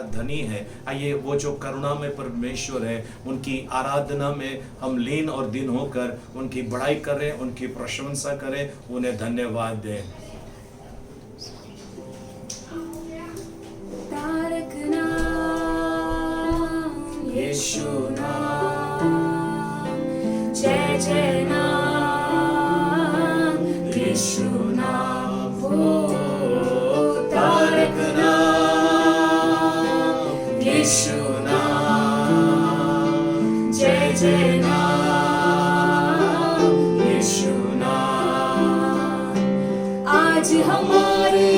बड़ा धनी है। आइए वो जो करुणा में परमेश्वर है उनकी आराधना में हम लीन और दिन होकर उनकी बड़ाई करें, उनकी प्रशंसा करें, उन्हें धन्यवाद दें। तारक नाम यीशु नाम, जय जय नाम यीशु नाम, हो तारक नाम यीशु नाम, जय जय नाम यीशु नाम। आज हमारे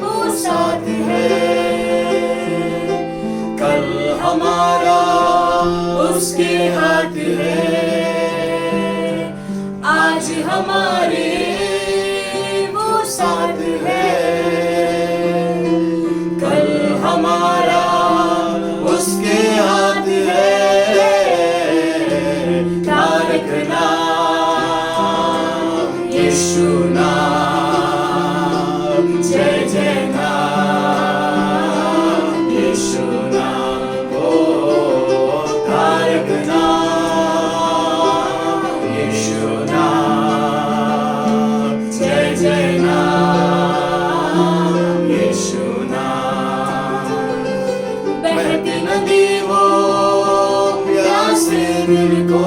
वो साथ है, कल हमारा उसके हाथ है। आज हमारे वो साथ है, कल हमारा उसके हाथ है। तारक नाम यीशु नाम, जय जय नाम यीशु नाम, हो तारक नाम यीशु नाम, जय जय नाम यीशु नाम। बहती नदी वो प्यासे दिल को,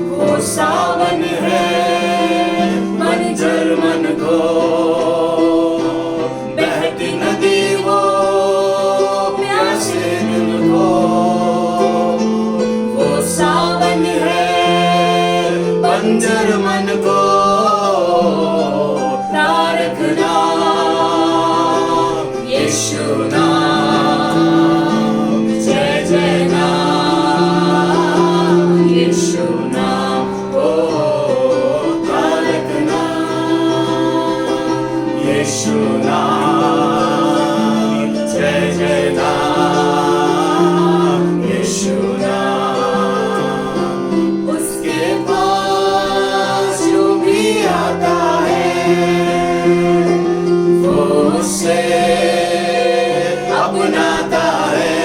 वो सावन है बंजर मन को। बहती नदी वो प्यासे दिल को, वो सावन है बंजर मन को। तारक नाम यीशु नाम, जय जय नाम यीशु नाम, हो तारक नाम यीशु नाम, जय जय नाम यीशु नाम। उसके पास जो भी आता है वो उससे अपनाता है।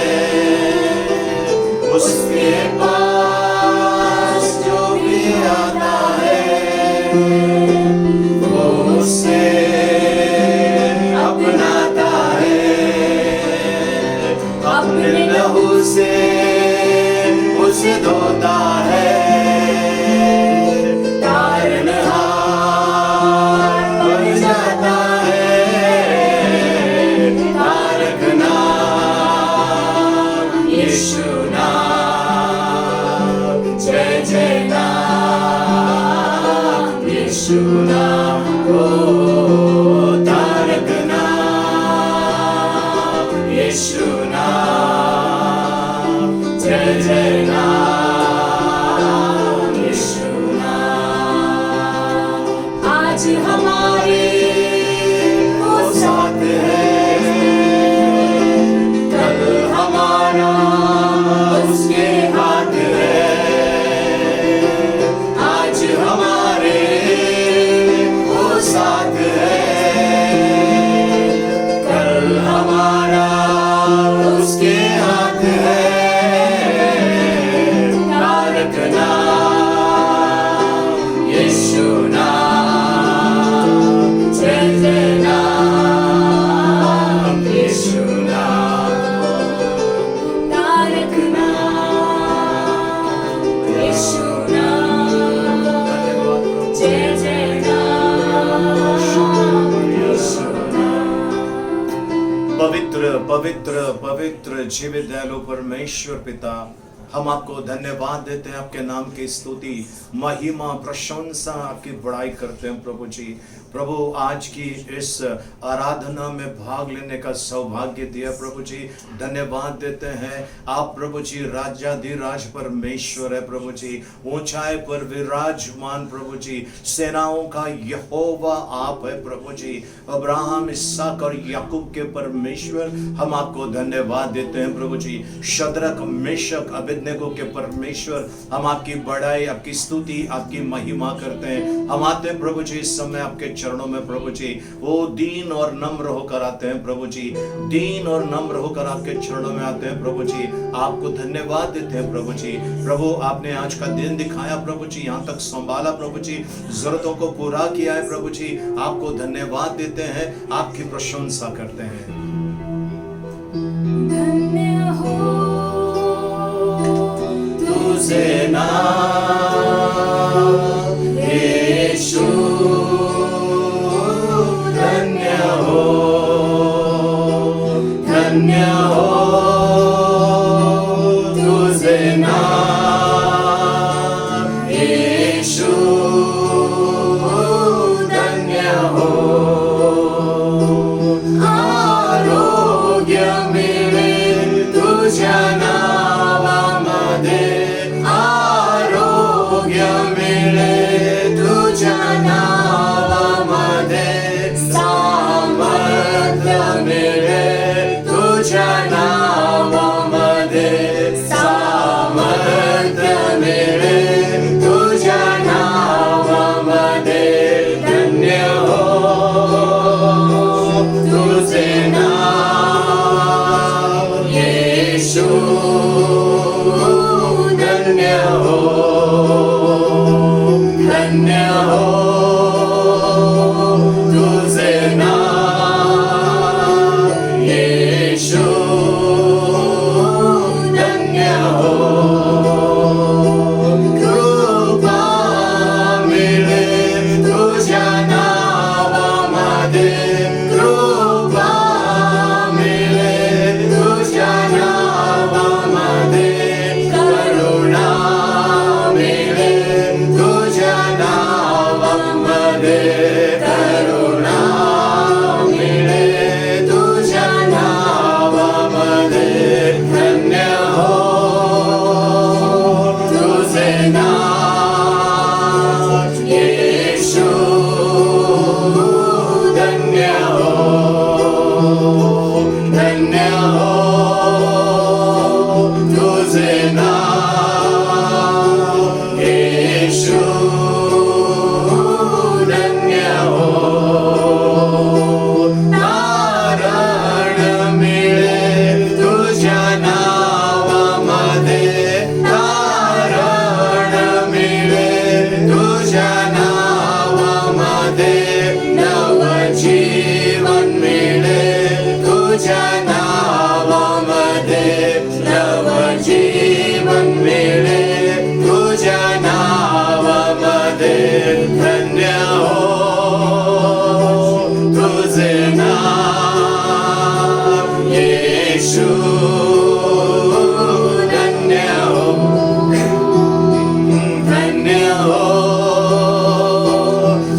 उसके पास जो भी आता है वो उससे अपनाता है। अपने लहू से उसे धोता है। तारनहार बन जाता है। तारक नाम यीशु नाम, जय जय नाम यीशु नाम, हो तारक नाम यीशु नाम, जय जय नाम यीशु नाम। आज हमारे वो साथ है, कल हमारा उसके हाथ है। आज हमारे वो साथ है, कल हमारा उसके हाथ है। तारक नाम यीशु नाम, जय जय नाम यीशु नाम। तारक नाम यीशु नाम, जय जय नाम यीशु नाम। पवित्र पवित्र पवित्र जीवित दयालु परमेश्वर पिता, हम आपको धन्यवाद देते हैं, आपके नाम की स्तुति महिमा प्रशंसा आपकी बड़ाई करते हैं प्रभु जी। प्रभु आज की इस आराधना में भाग लेने का सौभाग्य दिया प्रभु जी, धन्यवाद देते हैं। आप प्रभु जी राजाधिराज परमेश्वर है प्रभु जी, ऊंचाई पर विराजमान प्रभु जी, सेनाओं का यहोवा आप है प्रभु जी, अब्राहम इसहाक और याकूब के परमेश्वर। हम आपको धन्यवाद देते हैं प्रभु जी। शद्रक मेशक अबेदनगो के परमेश्वर, हम आपकी बड़ाई आपकी स्तुति आपकी महिमा करते हैं। हम आते हैं प्रभु जी इस समय आपके चरणों में प्रभु जी वो दीन और नम्र होकर आते हैं प्रभु जी, दीन और नम्र होकर आपके चरणों में आते हैं प्रभु जी। आपको धन्यवाद देते हैं प्रभु जी। प्रभु आपने आज का दिन दिखाया प्रभु जी, यहाँ तक संभाला प्रभु जी, जरूरतों को पूरा किया है प्रभु जी। आपको धन्यवाद देते हैं, आपकी प्रशंसा करते हैं। धन्य हो तुझे नाम यीशु, धन्य हो, धन्य हो तुझे नाम यीशु, धन्य हो। आरोग्य मिळे तुझ्या नावामध्ये, आरोग्य मिळे तुझ्या नावामध्ये, सामर्थ्य मिळे तुझ्या नावामध्ये, सामर्थ्य मिळे तुझ्या नावामध्ये, धन्य हो तुझे नाम यीशु, धन्य हो, धन्य हो तुझे नाम यीशु, धन्य हो। कृपा मिळे तुझ्या नावामध्ये, कृपा मिळे तुझ्या नावामध्ये, करुणा मिळे तुझ्या नावामध्ये, करुणा मिळे तुझ्या नावामध्ये, धन्य हो तुझे नाम यीशु, धन्य हो, धन्य हो तुझे नाम यीशु, धन्य हो। तारण मिळे तुझ्या नावामध्ये, तारण मिळे तुझ्या नावामध्ये, नवजीवन मिळे तुझ्या नावामध्ये, नवजीवन मिळे तुझ्या नावामध्ये, धन्य हो तुझे नाम यीशु, धन्य हो, धन्य हो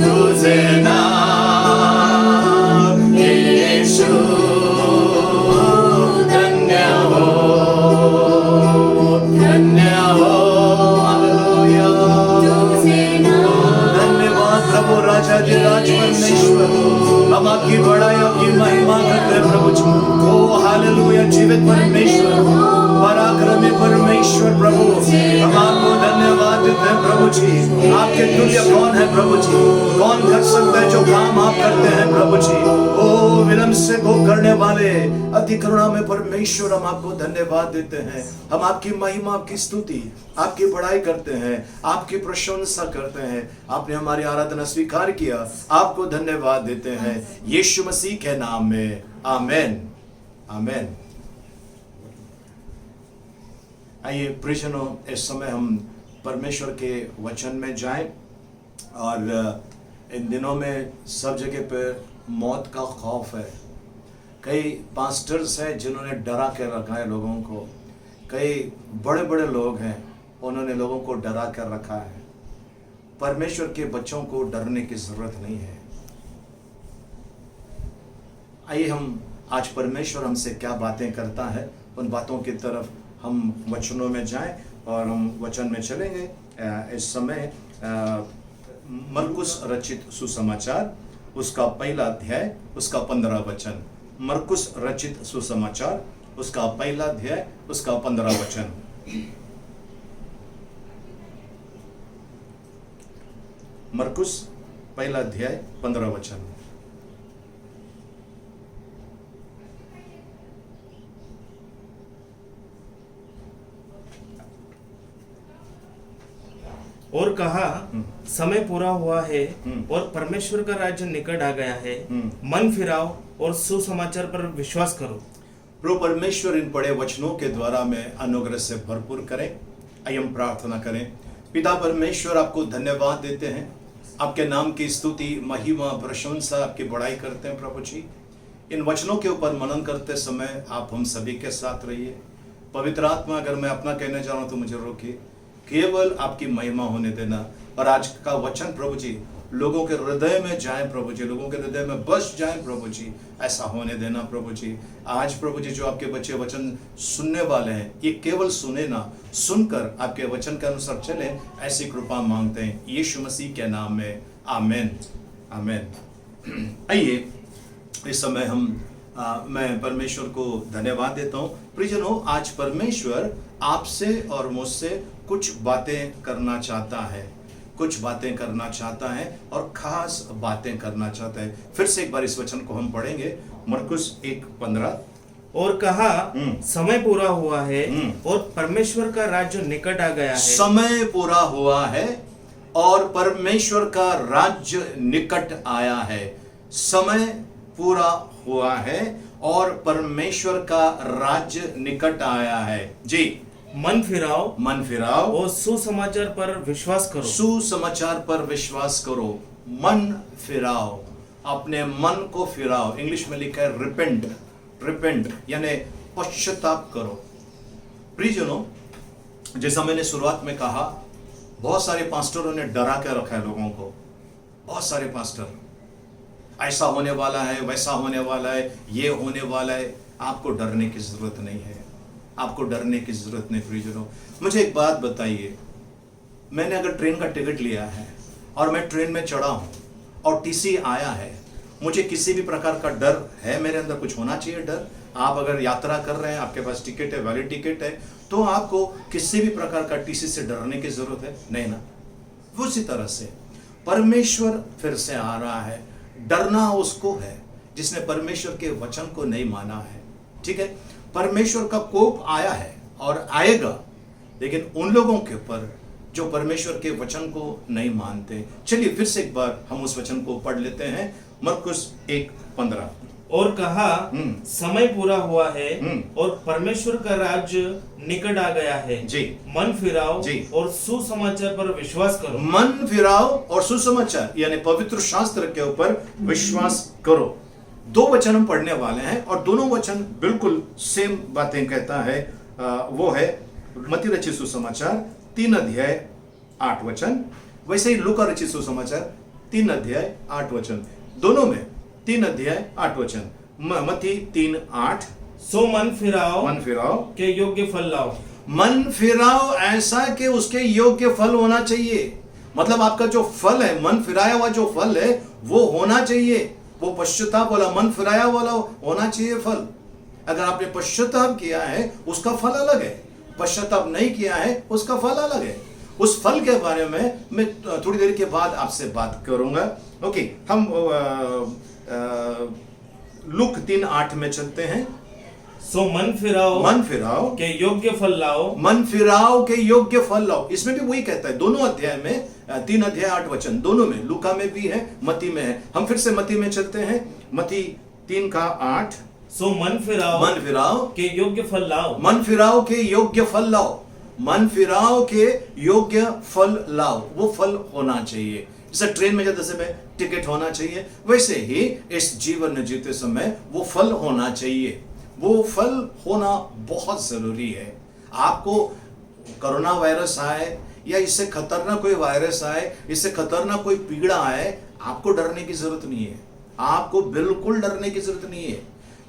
तुझे नाम यीशु, धन्य हो, धन्य हो। हालेलुया, तुझे नाम धन्यवाद प्रभु राजाधिराज परमेश्वर, हम आपकी बड़ाई आपकी महिमा करते हैं प्रभु जी। ओ हालेलुया, जीवित परमेश्वर, पराक्रमी परमेश्वर प्रभु, हम आपको धन्यवाद देते हैं प्रभु जी। आपके तुल्य कौन है प्रभु जी? कौन कर सकता है जो काम आप करते हैं प्रभु जी? ओ विलंब से भोग करने वाले अति करुणा में परमेश्वर, हम आपको धन्यवाद देते हैं। हम आपकी महिमा, आपकी स्तुति, आपकी बड़ाई करते हैं, आपकी प्रशंसा करते हैं। आपने हमारी आराधना स्वीकार किया, आपको धन्यवाद देते हैं यीशु मसीह के नाम में, आमेन, आमेन। आइए प्रियजनों, इस समय हम परमेश्वर के वचन में जाएं। और इन दिनों में सब जगह पर मौत का खौफ है। कई पास्टर्स हैं जिन्होंने डरा के रखा है लोगों को, कई बड़े बड़े लोग हैं उन्होंने लोगों को डरा कर रखा है। परमेश्वर के बच्चों को डरने की जरूरत नहीं है। आइए हम आज परमेश्वर हमसे क्या बातें करता है, उन बातों की तरफ हम वचनों में जाएं और हम वचन में चलेंगे। इस समय मरकुस रचित सुसमाचार उसका पहला अध्याय उसका 15 वचन। मरकुस रचित सुसमाचार उसका पहला अध्याय उसका 15 वचन। मरकुस पहला अध्याय 15 वचन। और कहा, समय पूरा हुआ है और परमेश्वर का राज्य निकट आ गया है। मन फिराओ और सुसमाचार पर विश्वास करो। प्रभु परमेश्वर इन पढ़े वचनों के द्वारा में अनुग्रह से भरपूर करें। आइए हम प्रार्थना करें। पिता परमेश्वर, आपको धन्यवाद देते हैं, आपके नाम की स्तुति, महिमा, प्रशंसा, आपकी बड़ाई करते हैं। प्रभु जी, इन वचनों के ऊपर मनन करते समय आप हम सभी के साथ रहिए। पवित्र आत्मा, अगर मैं अपना कहने जा रहा हूं तो मुझे रोकिए, केवल आपकी महिमा होने देना। और आज का वचन प्रभु जी लोगों के हृदय में जाए, प्रभु जी लोगों के हृदय में बस जाए, प्रभु जी ऐसा होने देना। प्रभु जी आज प्रभु जी जो आपके बच्चे वचन सुनने वाले हैं, ये केवल सुने ना, सुनकर आपके वचन के अनुसार चले, ऐसी कृपा मांगते हैं यीशु मसीह के नाम में, आमेन आमेन। आइए इस समय मैं परमेश्वर को धन्यवाद देता हूँ। प्रियजनों, आज परमेश्वर आपसे और मुझसे कुछ बातें करना चाहता है, कुछ बातें करना चाहता है और खास बातें करना चाहता है। फिर से एक बार इस वचन को हम पढ़ेंगे, मरकुस 1:15। और कहा, समय पूरा हुआ है और परमेश्वर का राज्य निकट आ गया है। समय पूरा हुआ है और परमेश्वर का राज्य निकट आया है। समय पूरा हुआ है और परमेश्वर का राज्य निकट आया है। जी, मन फिराओ, मन फिराओ और सुसमाचार पर विश्वास करो। सुसमाचार पर विश्वास करो। मन फिराओ, अपने मन को फिराओ। इंग्लिश में लिखा है रिपेंट, रिपेंट यानी पश्चाताप करो। प्रियजनों, जैसा मैंने शुरुआत में कहा, बहुत सारे पास्टरों ने डरा के रखा है लोगों को। बहुत सारे पास्टर, ऐसा होने वाला है, वैसा होने वाला है, ये होने वाला है। आपको डरने की जरूरत नहीं है, आपको डरने की जरूरत नहीं। प्रियजनों, मुझे एक बात बताइए, मैंने अगर ट्रेन का टिकट लिया है और मैं ट्रेन में चढ़ा हूं और टीसी आया है, मुझे किसी भी प्रकार का डर है? मेरे अंदर कुछ होना चाहिए डर। आप अगर यात्रा कर रहे हैं, आपके पास टिकट है, वैलिड टिकट है, तो आपको किसी भी प्रकार का टीसी से डरने की जरूरत है नहीं ना। उसी तरह से परमेश्वर फिर से आ रहा है। डरना उसको है जिसने परमेश्वर के वचन को नहीं माना है। ठीक है, परमेश्वर का कोप आया है और आएगा, लेकिन उन लोगों के ऊपर जो परमेश्वर के वचन को नहीं मानते। चलिए फिर से एक बार हम उस वचन को पढ़ लेते हैं, मरकुस 1:15। और कहा, समय पूरा हुआ है और परमेश्वर का राज्य निकट आ गया है। जी, मन फिराओ जी, और सुसमाचार पर विश्वास करो। मन फिराओ और सुसमाचार यानी पवित्र शास्त्र के ऊपर विश्वास करो। दो वचन हम पढ़ने वाले हैं और दोनों वचन बिल्कुल सेम बातें कहता है। वो है मत्ती रचित सुसमाचार 3:8। वैसे ही लूका रचित सुसमाचार 3:8। दोनों में 3:8। मत्ती 3:8। सो मन फिराओ, मन फिराओ के योग्य फल लाओ। मन फिराओ ऐसा कि उसके योग्य फल होना चाहिए। मतलब आपका जो फल है, मन फिराया हुआ जो फल है, वो होना चाहिए। वो पश्चाताप वाला, मन फिराया वाला होना चाहिए फल। अगर आपने पश्चाताप किया है, उसका फल अलग है। पश्चाताप नहीं किया है, उसका फल अलग है। उस फल के बारे में मैं थोड़ी देर के बाद आपसे बात करूंगा। ओके, हम लूक 3:8 में चलते हैं। सो मन फिराओ, मन फिराओ के योग्य फल लाओ। मन फिराओ के योग्य फल लाओ। इसमें भी वही कहता है, दोनों अध्याय में 3:8 दोनों में, लूका में भी है, मत्ती में है। हम फिर से मत्ती में चलते हैं, मत्ती 3:8। सो मन फिराओ, मन फिराओ के योग्य फल लाओ। मन फिराओ के योग्य फल लाओ। मन फिराओ के योग्य फल लाओ। वो फल होना चाहिए। जैसे ट्रेन में जाते समय टिकट होना चाहिए, वैसे ही इस जीवन में जीते समय वो फल होना चाहिए। वो फल होना बहुत जरूरी है। आपको कोरोना वायरस आए या इससे खतरनाक कोई वायरस आए, इससे खतरनाक कोई पीड़ा आए, आपको डरने की जरूरत नहीं है। आपको बिल्कुल डरने की जरूरत नहीं है।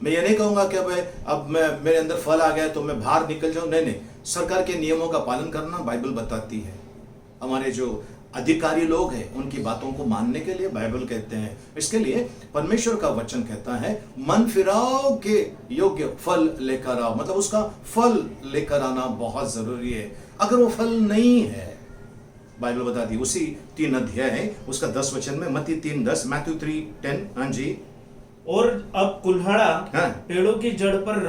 मैं ये नहीं कहूंगा कि भाई अब मेरे अंदर फल आ गया तो मैं बाहर निकल जाऊं। नहीं नहीं, सरकार के नियमों का पालन करना बाइबल बताती है। हमारे जो अधिकारी लोग हैं, उनकी बातों को मानने के लिए बाइबल कहते हैं। इसके लिए परमेश्वर का वचन कहता है, मन फिराओ के योग्य फल लेकर आओ। मतलब उसका फल लेकर आना बहुत जरूरी है। अगर वो फल नहीं है, बाइबल बताती है। उसी 3 अध्याय है उसका 10 वचन में, मत्ती 3:10, मैथ्यू 3:10। हाँ जी। और अब कुल्हाड़ा हाँ। पेड़ों की जड़ पर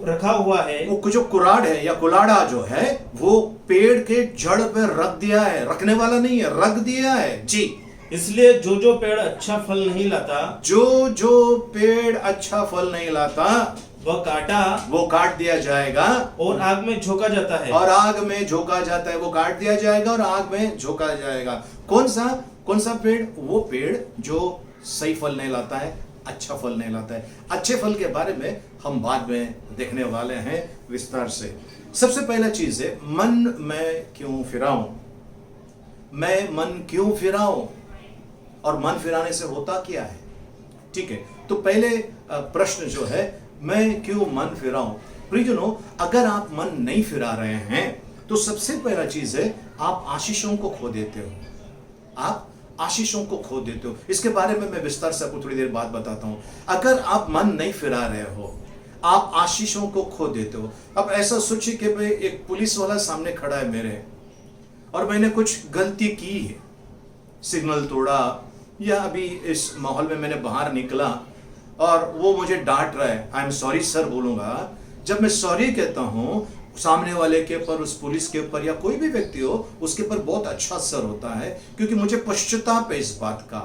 रखा हुआ है। वो जो कुराड़ है या कुलाड़ा जो है वो पेड़ के जड़ पे रख दिया है, रखने वाला नहीं है, रख दिया है जी। इसलिए जो जो पेड़ अच्छा फल नहीं लाता, जो जो पेड़ अच्छा फल नहीं लाता वो काट दिया जाएगा और आग में झोंका जाता है। और आग में झोंका जाता है। वो काट दिया जाएगा और आग में झोंका जाएगा। कौन सा पेड़? वो पेड़ जो सही फल नहीं लाता है, अच्छा फल नहीं लाता है। अच्छे फल के बारे में हम बाद में देखने वाले हैं विस्तार से। सबसे पहला चीज है मन मैं क्यों फिराऊं। मैं मन क्यों फिराऊं और मन फिराने से होता क्या है? ठीक है, तो पहले प्रश्न जो है मैं क्यों मन फिराऊं। प्रियजनों, अगर आप मन नहीं फिरा रहे हैं तो सबसे पहला चीज है आप आशीषों को खो देते हो। आप आशीषों को खो देते हो। इसके बारे में मैं विस्तार से आपको थोड़ी देर बाद बताता हूं। अगर आप मन नहीं फिरा रहे हो, आप आशीषों को खो देते हो। अब ऐसा सोचिए कि भाई एक पुलिस वाला सामने खड़ा है मेरे, और मैंने कुछ गलती की है, सिग्नल तोड़ा या अभी इस माहौल में मैंने बाहर निकला और वो मुझे डांट रहा है। आई एम सॉरी सर बोलूंगा। जब मैं सॉरी कहता हूं, सामने वाले के ऊपर, उस पुलिस के ऊपर या कोई भी व्यक्ति हो, उसके ऊपर बहुत अच्छा असर होता है, क्योंकि मुझे पश्चाताप है इस बात का।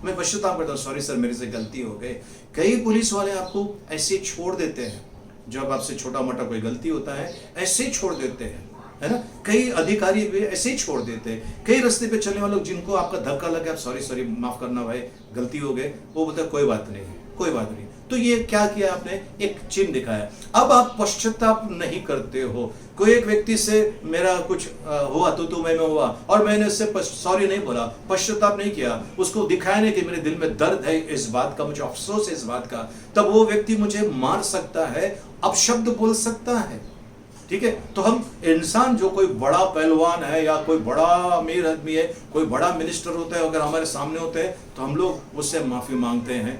मैं पश्चाताप करता हूँ, सॉरी सर मेरे से गलती हो गई। कई पुलिस वाले आपको ऐसे छोड़ देते हैं, जब आपसे छोटा मोटा कोई गलती होता है ऐसे ही छोड़ देते हैं, है ना। कई अधिकारी भी ऐसे ही छोड़ देते हैं। कई रास्ते पे चलने वाले जिनको आपका धक्का लगे, आप सॉरी माफ करना भाई, गलती हो गई, वो बोलते कोई बात नहीं, कोई बात नहीं। तो ये क्या किया आपने? एक चिन्ह दिखाया। अब आप पश्चाताप नहीं करते हो। कोई एक व्यक्ति से मेरा कुछ हुआ तो मैं हुआ और मैंने उससे सॉरी नहीं बोला, पश्चाताप नहीं किया, उसको दिखाया नहीं कि मेरे दिल में दर्द है इस बात का, मुझे अफसोस है इस बात का, तब वो व्यक्ति मुझे मार सकता है, अपशब्द बोल सकता है। ठीक है, तो हम इंसान जो कोई बड़ा पहलवान है या कोई बड़ा अमीर आदमी है, कोई बड़ा मिनिस्टर होता है, अगर हमारे सामने होते हैं तो हम लोग उससे माफी मांगते हैं,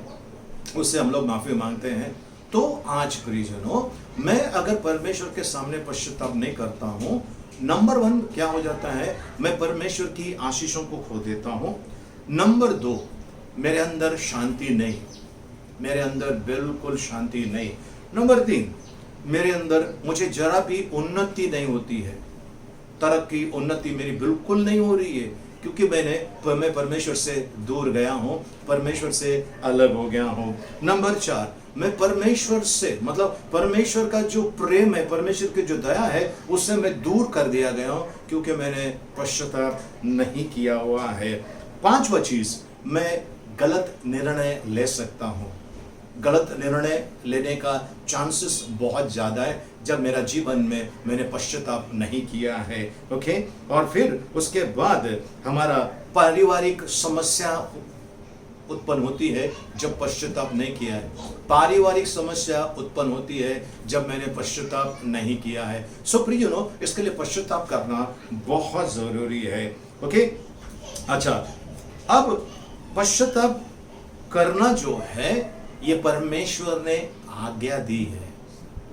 उससे हम लोग माफी मांगते हैं। तो आज प्रियजनों, मैं अगर परमेश्वर के सामने पश्चाताप नहीं करता हूं, नंबर 1 क्या हो जाता है? मैं परमेश्वर की आशीषों को खो देता हूं। नंबर 2, मेरे अंदर शांति नहीं, मेरे अंदर बिल्कुल शांति नहीं। नंबर 3, मेरे अंदर मुझे जरा भी उन्नति नहीं होती है, तरक्की उन्नति मेरी बिल्कुल नहीं हो रही है, क्योंकि मैं परमेश्वर से दूर गया हूं, परमेश्वर से अलग हो गया हूं। नंबर 4, मैं परमेश्वर से, मतलब परमेश्वर का जो प्रेम है, परमेश्वर की जो दया है, उससे मैं दूर कर दिया गया हूं, क्योंकि मैंने पश्चाताप नहीं किया हुआ है। 5वां चीज, मैं गलत निर्णय ले सकता हूं। गलत निर्णय लेने का चांसेस बहुत ज्यादा है जब मेरा जीवन में मैंने पश्चाताप नहीं किया है। ओके, और फिर उसके बाद हमारा पारिवारिक समस्या उत्पन्न होती है जब पश्चाताप नहीं किया है। पारिवारिक समस्या उत्पन्न होती है जब मैंने पश्चाताप नहीं किया है। सो प्रियजनों, इसके लिए पश्चाताप करना बहुत जरूरी है। ओके, अच्छा, अब पश्चाताप करना जो है ये परमेश्वर ने आज्ञा दी है।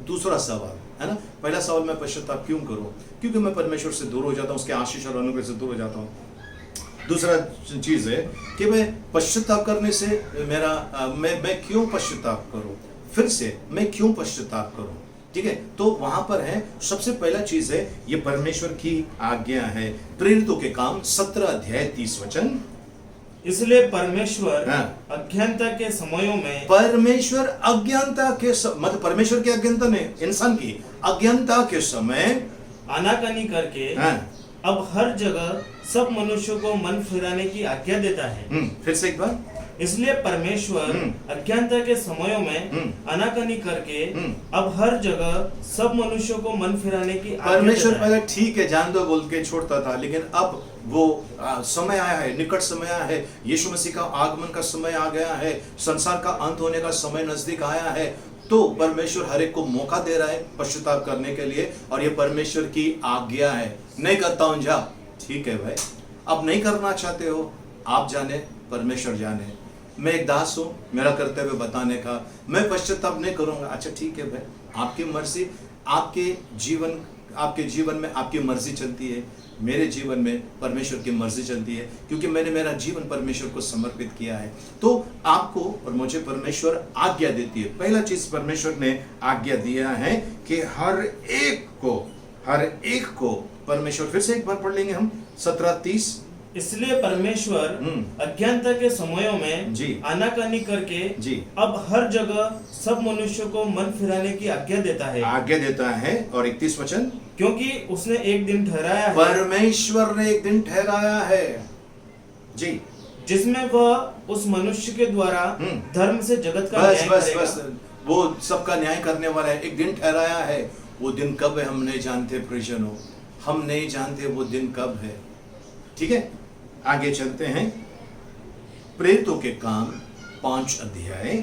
दूसरा सवाल है ना, पहला सवाल मैं पश्चाताप क्यों करूं? क्योंकि मैं परमेश्वर से दूर हो जाता हूं, उसके आशीष और अनुग्रह से दूर हो जाता हूं। दूसरा चीज है कि मैं पश्चाताप करने से मैं क्यों पश्चाताप करूं? फिर से मैं क्यों पश्चाताप करूं? ठीक है, तो वहां पर है सबसे पहला चीज है ये परमेश्वर की आज्ञा है। प्रेरितों के काम 17 अध्याय 30 वचन। इसलिए परमेश्वर अज्ञानता के समयों में, परमेश्वर अज्ञानता के मतलब परमेश्वर की अज्ञानता नहीं, इंसान की अज्ञानता के समय आनाकानी करके अब हर जगह सब मनुष्यों को मन फिराने की आज्ञा देता है। फिर से एक बार, इसलिए परमेश्वर अज्ञानता के समयों में आनाकानी करके अब हर जगह सब मनुष्यों को मन फिराने की आज्ञा परमेश्वर देता है। पहले ठीक है जान दो बोल के छोड़ता था, लेकिन अब वो समय आया है, निकट समय आया है, यीशु मसीह का आगमन का समय आ गया है, संसार का अंत होने का समय नजदीक आया है, तो परमेश्वर हर एक को मौका दे रहा है पश्चाताप करने के लिए, और ये परमेश्वर की आज्ञा है। नहीं करता हूं जा, ठीक है भाई, अब नहीं करना चाहते हो, आप जाने, परमेश्वर जाने। मैं एक दास हूं, मेरा कर्तव्य बताने का, मैं पश्चाताप नहीं करूंगा, अच्छा ठीक है भाई, आपकी मर्जी, आपके जीवन आपके जीवन में आपकी मर्जी चलती है, मेरे जीवन में परमेश्वर की मर्जी चलती है, क्योंकि मैंने मेरा जीवन परमेश्वर को समर्पित किया है। तो आपको और मुझे परमेश्वर आज्ञा देती है। पहला चीज परमेश्वर ने आज्ञा दिया है कि हर एक को परमेश्वर, फिर से एक बार पढ़ लेंगे हम 17:30। इसलिए परमेश्वर अज्ञानता के समयों में जी। आनाकानी करके जी। अब हर जगह सब मनुष्यों को मन फिराने की आज्ञा देता है। और 31 वचन, क्योंकि उसने एक दिन ठहराया है, परमेश्वर ने एक दिन ठहराया है जी, जिसमें वह उस मनुष्य के द्वारा धर्म से जगत का बस न्याय बस करेगा। बस वो सबका न्याय करने वाला है। एक दिन ठहराया है, वो दिन कब है हम नहीं जानते प्रियजनों, हम नहीं जानते वो दिन कब है। ठीक है, आगे चलते हैं। प्रेरितों के काम 5 अध्याय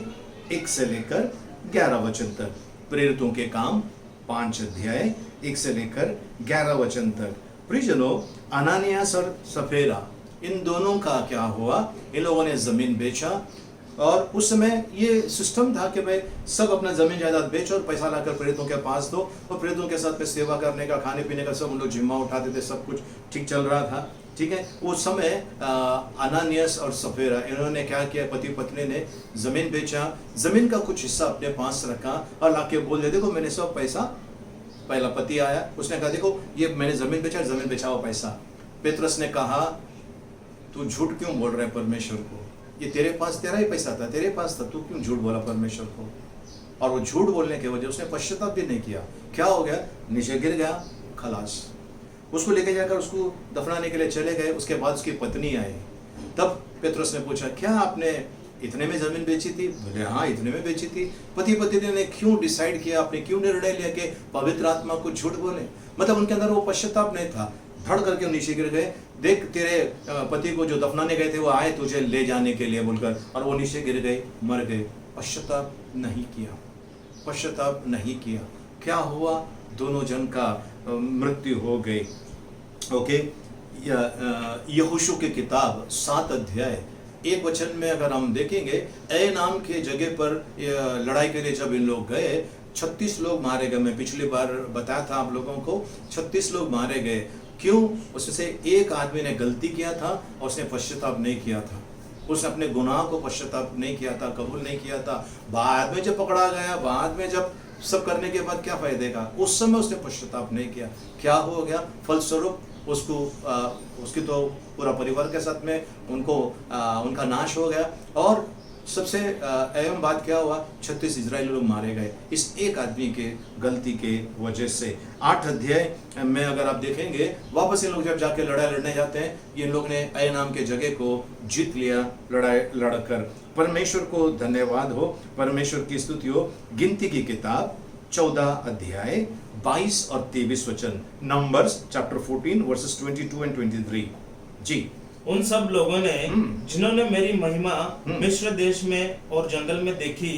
1 से लेकर 11 वचन तक। प्रेरितों के काम 5 अध्याय 1 से लेकर 11 वचन तक। प्रियजनों, अनानियास और सफेरा, इन दोनों का क्या हुआ? इन लोगों ने जमीन बेचा, और उस समय ये सिस्टम था कि भाई सब अपना जमीन जायदाद बेचो और पैसा लाकर प्रेरितों के पास दो, और प्रेरितों के साथ में सेवा करने का, खाने पीने का सब उन लोग जिम्मा उठाते थे, सब कुछ ठीक चल रहा था। ठीक है, उस समय अनानियास और सफेरा, इन्होंने क्या किया? पति पत्नी ने जमीन बेचा, जमीन का कुछ हिस्सा अपने पास रखा और लाके बोल दे, देखो मैंने सब पैसा, पहला पति आया, उसने कहा देखो ये मैंने जमीन बेचा, जमीन बेचाओ पैसा। पेत्रस ने कहा तू झूठ क्यों बोल रहा है परमेश्वर को? ये तेरा ही पैसा था, तेरे पास था, तू क्यों झूठ बोला परमेश्वर को? और वो झूठ बोलने की वजह उसने पश्चाताप भी नहीं किया। क्या हो गया? नीचे गिर गया, खलास। उसको लेके जाकर उसको दफनाने के लिए चले गए। उसके बाद उसकी पत्नी आई, तब पेत्रस ने पूछा क्या आपने इतने में जमीन बेची थी? बोले हाँ इतने में बेची थी। पति पत्नी ने क्यों डिसाइड किया, आपने क्यों निर्णय लिया कि पवित्र आत्मा को झूठ बोले? मतलब उनके अंदर वो पश्चाताप नहीं था। धड़ करके नीचे गिर गए, देख तेरे पति को जो दफनाने गए थे वो आए तुझे ले जाने के लिए बोलकर, और वो नीचे गिर गए, मर गए। पश्चाताप नहीं किया, पश्चाताप नहीं किया। क्या हुआ? दोनों जन का मृत्यु हो गई। ओके, यहोशू की किताब 7 अध्याय 1 वचन में अगर हम देखेंगे, ए नाम के जगह पर लड़ाई के लिए जब इन लोग गए, 36 लोग मारे गए। मैं पिछली बार बताया था आप लोगों को, 36 लोग मारे गए। क्यों? उसमें से एक आदमी ने गलती किया था और उसने पश्चाताप नहीं किया था, उसने अपने गुनाह को पश्चाताप नहीं किया था, कबूल नहीं किया था। बाद में जब पकड़ा गया, बाद में जब सब करने के बाद क्या फायदे का, उस समय उसने पश्चाताप नहीं किया। क्या हो गया? फलस्वरूप उसको उसकी तो पूरा परिवार के साथ में उनका नाश हो गया। और सबसे अहम बात क्या हुआ? 36 इजरायली लोग मारे गए इस एक आदमी के गलती के वजह से। 8 अध्याय में अगर आप देखेंगे, वापस इन लोग जब जाके लड़ाई लड़ने जाते हैं, इन लोग ने ए नाम के जगह को जीत लिया लड़ाई लड़कर। परमेश्वर को धन्यवाद हो, परमेश्वर की स्तुति हो। गिनती की किताब 14 अध्याय 22 और 23 वचन। Numbers chapter 14 versus 22 and 23। जी, उन सब लोगों ने जिन्होंने मेरी महिमा मिस्र देश में और जंगल में देखी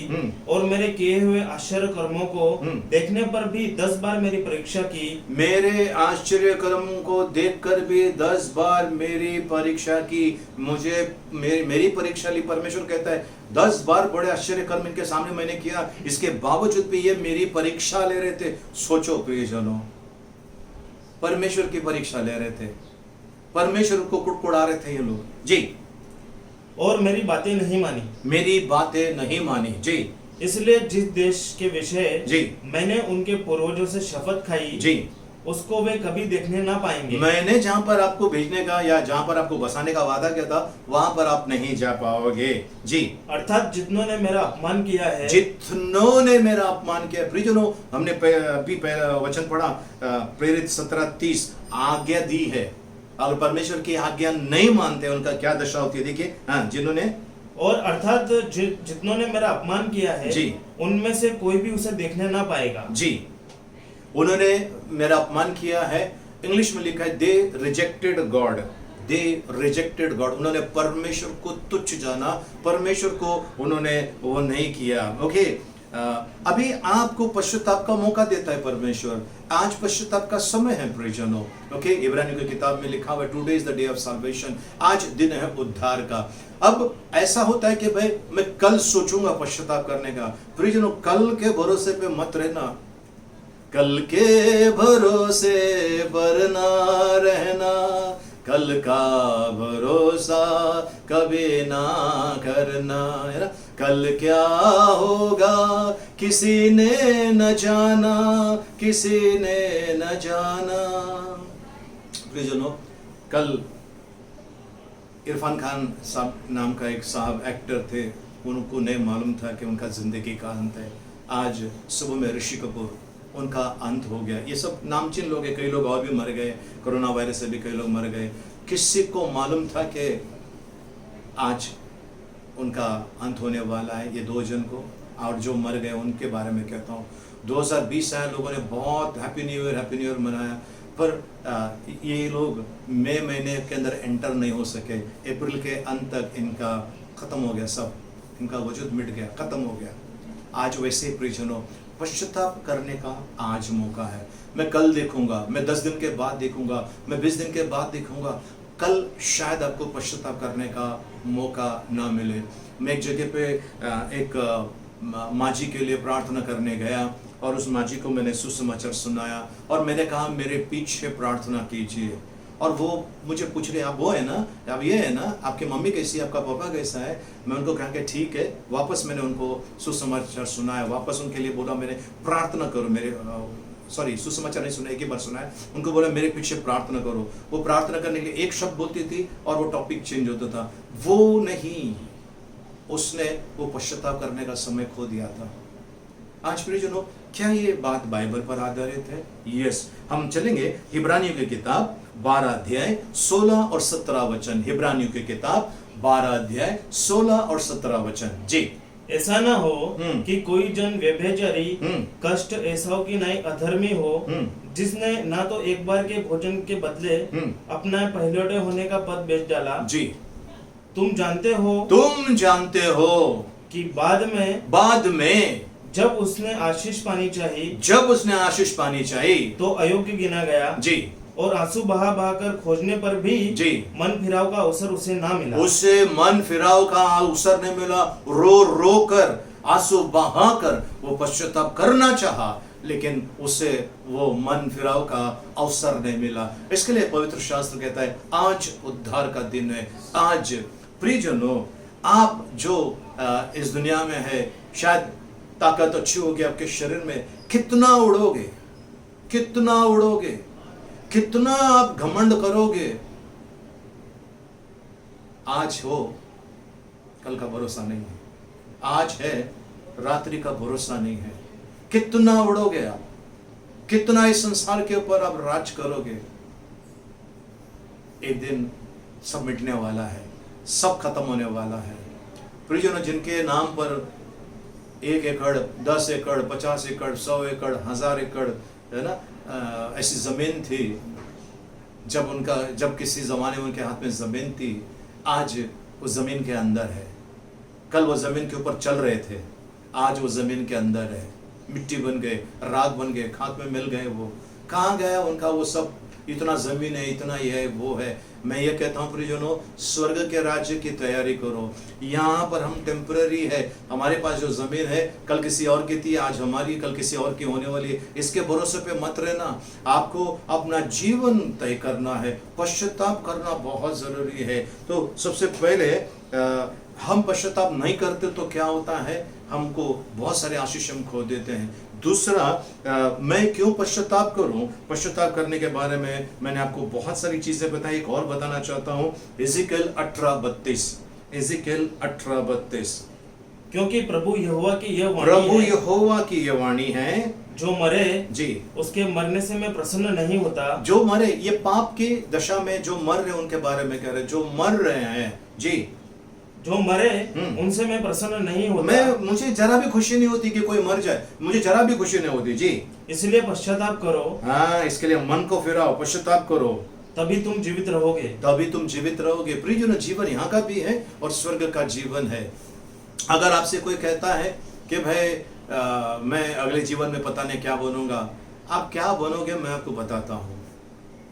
और मेरे किए हुए आश्चर्य कर्मों को देखने पर भी 10 बार मेरी परीक्षा की। मेरे आश्चर्य कर्मों को देखकर भी 10 बार मेरी परीक्षा की। मेरी परीक्षा ली। परमेश्वर कहता है 10 बार बड़े आश्चर्य कर्म इनके सामने मैंने किया, इसके बावजूद भी ये मेरी परीक्षा ले रहे थे। सोचो प्रियजनों, परमेश्वर की परीक्षा ले रहे थे, परमेश्वर को कुड़कुड़ा रहे थे ये लोग। जी, और मेरी बातें नहीं मानी, मेरी बातें नहीं मानी। जी, इसलिए जिस देश के विषय जी मैंने उनके पूर्वजों से शपथ खाई, जी उसको वे कभी देखने ना पाएंगे। मैंने जहां पर आपको भेजने का या जहां पर आपको बसाने का वादा किया था, वहां पर आप नहीं जा पाओगे। जी, अर्थात जितनों ने मेरा अपमान किया है, जितनों ने मेरा अपमान किया। प्रियजनों, हमने अभी पहला वचन पढ़ा, प्रेरित 17:30 आज्ञा दी है। अगर परमेश्वर की आज्ञा नहीं मानते उनका क्या दशा होती है? देखिए, हाँ, जिन्होंने और अर्थात जितनों ने मेरा अपमान किया है, जी, उनमें से कोई भी उसे देखने ना पाएगा। जी, उन्होंने मेरा अपमान किया है। इंग्लिश में लिखा है they rejected God, they rejected God. उन्होंने परमेश्वर को तुच्छ जाना, परमेश्वर को उन्होंने वो नहीं किया। ओके, अभी आपको पश्चाताप का मौका देता है परमेश्वर। आज पश्चाताप का समय है प्रियजनों। ओके, इब्रानियों की किताब में लिखा हुआ है today is the day of salvation, आज दिन है उद्धार का। अब ऐसा होता है कि भाई मैं कल सोचूंगा पश्चाताप करने का। प्रियजनों, कल के भरोसे पे मत रहना। कल के भरोसे पर ना रहना, कल का भरोसा कभी ना करना, है ना। कल क्या होगा किसी ने न जाना, किसी ने न जाना। प्रियजनों, कल इरफान खान साहब नाम का एक साहब एक्टर थे, उनको नहीं मालूम था कि उनका जिंदगी का अंत है। आज सुबह में ऋषि कपूर, उनका अंत हो गया। ये सब नामचीन लोग हैं, कई लोग और भी मर गए, कोरोना वायरस से भी कई लोग मर गए। किसी को मालूम था कि आज उनका अंत होने वाला है? ये 2 जन को, और जो मर गए उनके बारे में कहता हूँ। 2020 आया, लोगों ने बहुत हैप्पी न्यू ईयर मनाया, पर ये लोग मई महीने के अंदर एंटर नहीं हो सके। अप्रैल के अंत तक इनका ख़त्म हो गया, सब इनका वजूद मिट गया, ख़त्म हो गया। आज वैसे ही प्रियजनों, पश्चाताप करने का आज मौका है। मैं कल देखूंगा, मैं 10 दिन के बाद देखूंगा, मैं 20 दिन के बाद देखूंगा, कल शायद आपको पश्चाताप करने का मौका ना मिले। मैं एक जगह पे एक माँ जी के लिए प्रार्थना करने गया, और उस माँ जी को मैंने सुसमाचार सुनाया, और मैंने कहा मेरे पीछे प्रार्थना कीजिए। और वो मुझे पूछ रहे, आप वो है ना, आप ये है ना, आपकी मम्मी कैसी है, आपका पापा कैसा है? मैं उनको कहा कि ठीक है। वापस मैंने उनको सुसमाचार सुनाया, वापस उनके लिए बोला मैंने प्रार्थना करो, मेरे सॉरी सुसमाचार नहीं सुना, एक ही बार सुना है। उनको बोला मेरे पीछे प्रार्थना करो। वो प्रार्थना करने के लिए एक शब्द बोलती थी और वो टॉपिक चेंज होता था। वो नहीं, उसने वो पश्चाताप करने का समय खो दिया था। आज प्रियजनों, क्या ये बात बाइबल पर आधारित है? यस। हम चलेंगे इब्रानियों की किताब 12 अध्याय 16 और 17 वचन। इब्रानियों की किताब 12 अध्याय 16 और 17 वचन। जी। ऐसा ना हो कि कोई जन व्यभिचारी, कष्ट एसाव की नाई अधर्मी हो, जिसने ना तो एक बार के भोजन के बदले अपना पहलौठे होने का पद बेच डाला। जी। तुम जानते हो कि बाद में जब उसने आशीष पानी चाहिए तो अयोग्य गिना गया। जी। और आंसू बहा कर खोजने पर भी जी मन फिराव का अवसर उसे ना मिला। उसे मन फिराव का अवसर नहीं मिला। रो कर आंसू बहा कर वो पश्चाताप करना चाहा, लेकिन उसे वो मन फिराव का अवसर नहीं मिला। इसके लिए पवित्र शास्त्र कहता है आज उद्धार का दिन है। आज प्रियजनों, आप जो इस दुनिया में है, शायद ताकत अच्छी होगी आपके शरीर में, कितना उड़ोगे, कितना आप घमंड करोगे। आज हो, कल का भरोसा नहीं है। आज है, रात्रि का भरोसा नहीं है। कितना उड़ोगे आप, कितना इस संसार के ऊपर आप राज करोगे। एक दिन सब मिटने वाला है, सब खत्म होने वाला है। प्रियजनों, जिनके नाम पर 1 एकड़, 10 एकड़, 50 एकड़, 100 एकड़, 1000 एकड़, है ना, ऐसी जमीन थी, जब किसी जमाने में उनके हाथ में जमीन थी, आज वो जमीन के अंदर है। कल वो जमीन के ऊपर चल रहे थे, आज वो जमीन के अंदर है। मिट्टी बन गए, राख बन गए, खाक में मिल गए। वो कहाँ गया उनका वो सब? इतना जमीन है, इतना ये है, वो है। मैं ये कहता हूँ प्रियजनों, स्वर्ग के राज्य की तैयारी करो। यहाँ पर हम टेम्पररी है। हमारे पास जो जमीन है, कल किसी और की थी, आज हमारी, कल किसी और की होने वाली है। इसके भरोसे पे मत रहना। आपको अपना जीवन तय करना है, पश्चाताप करना बहुत जरूरी है। तो सबसे पहले हम पश्चाताप नहीं करते तो क्या होता है, हमको बहुत सारे आशीष हम खो देते हैं। दूसरा, मैं क्यों पश्चाताप करूं? पश्चाताप करने के बारे में मैंने आपको बहुत सारी चीजें बताई। एक और बताना चाहता हूं, एजेकिएल 18:32। क्योंकि प्रभु यहोवा की यह वाणी है, जो मरे जी उसके मरने से मैं प्रसन्न नहीं होता। जो मरे, ये पाप की दशा में जो मर रहे उनके बारे में कह रहे, जो मर रहे हैं जी, जो मरे उनसे मैं प्रसन्न नहीं होता। मुझे जरा भी खुशी नहीं होती कि कोई मर जाए, मुझे जरा भी खुशी नहीं होती जी। इसलिए पश्चाताप करो। हाँ, इसके लिए मन को फिराओ, पश्चाताप करो, तभी तुम जीवित रहोगे। प्रियजनों, जीवन यहाँ का भी है और स्वर्ग का जीवन है। अगर आपसे कोई कहता है कि भाई मैं अगले जीवन में पता नहीं क्या बनूंगा, आप क्या बनोगे मैं आपको बताता हूँ।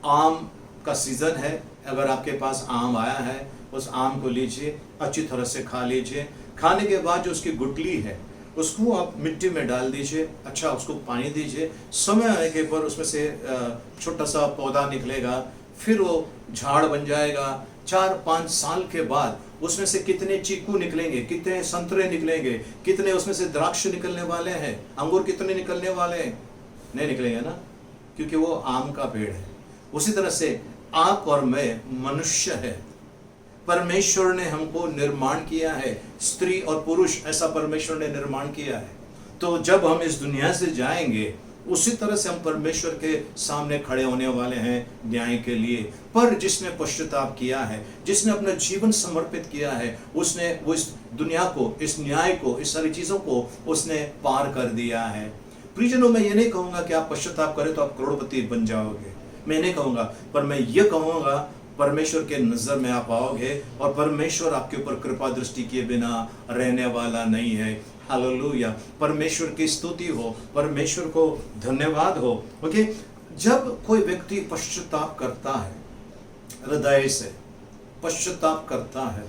आम का सीजन है, अगर आपके पास आम आया है, उस आम को लीजिए, अच्छी तरह से खा लीजिए। खाने के बाद जो उसकी गुठली है, उसको आप मिट्टी में डाल दीजिए, अच्छा उसको पानी दीजिए, समय आने के पर उसमें से छोटा सा पौधा निकलेगा, फिर वो झाड़ बन जाएगा। 4-5 साल के बाद उसमें से कितने चीकू निकलेंगे, कितने संतरे निकलेंगे, कितने उसमें से द्राक्ष निकलने वाले हैं, अंगूर कितने निकलने वाले हैं? नहीं निकलेंगे ना, क्योंकि वो आम का पेड़ है। उसी तरह से आप और मैं मनुष्य है, परमेश्वर ने हमको निर्माण किया है, स्त्री और पुरुष ऐसा परमेश्वर ने निर्माण किया है। तो जब हम इस दुनिया से जाएंगे उसी तरह से हम परमेश्वर के सामने खड़े होने वाले हैं न्याय के लिए। पर जिसने पश्चाताप किया है, जिसने अपना जीवन समर्पित किया है, उसने वो इस दुनिया को, इस न्याय को, इस सारी चीजों को उसने पार कर दिया है। प्रियजनों, मैं ये नहीं कहूंगा कि आप पश्चाताप करें तो आप करोड़पति बन जाओगे, मैं नहीं कहूंगा, पर मैं ये कहूंगा परमेश्वर के नजर में आप आओगे और परमेश्वर आपके ऊपर कृपा दृष्टि किए बिना रहने वाला नहीं है। हालेलुया, परमेश्वर की स्तुति हो, परमेश्वर को धन्यवाद हो। ओके, जब कोई व्यक्ति पश्चाताप करता है, हृदय से पश्चाताप करता है,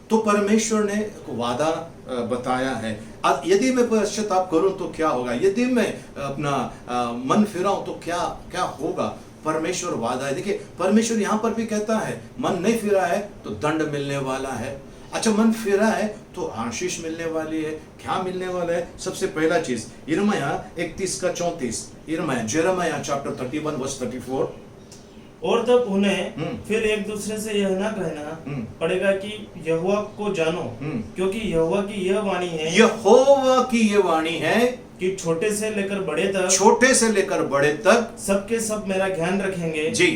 तो परमेश्वर ने एक वादा बताया है। अब यदि मैं पश्चाताप करूं तो क्या होगा, यदि मैं अपना मन फिराऊं तो क्या क्या होगा, परमेश्वर वादा है। देखिए, परमेश्वर यहां पर भी कहता है मन नहीं फिरा है तो दंड मिलने वाला है। अच्छा, मन फिरा है तो आशीष मिलने वाली है। क्या मिलने वाला है? सबसे पहला चीज यिर्मयाह 31:34, जेरेमाया चैप्टर 31 वर्स 34। और तब उन्हें फिर एक दूसरे से यह ना कहना पड़ेगा कि यहोवा को जानो, क्योंकि यहोवा की यह वाणी है, यहोवा की यह वाणी है कि छोटे से लेकर बड़े तक, छोटे से लेकर बड़े तक सबके सब मेरा ध्यान रखेंगे जी,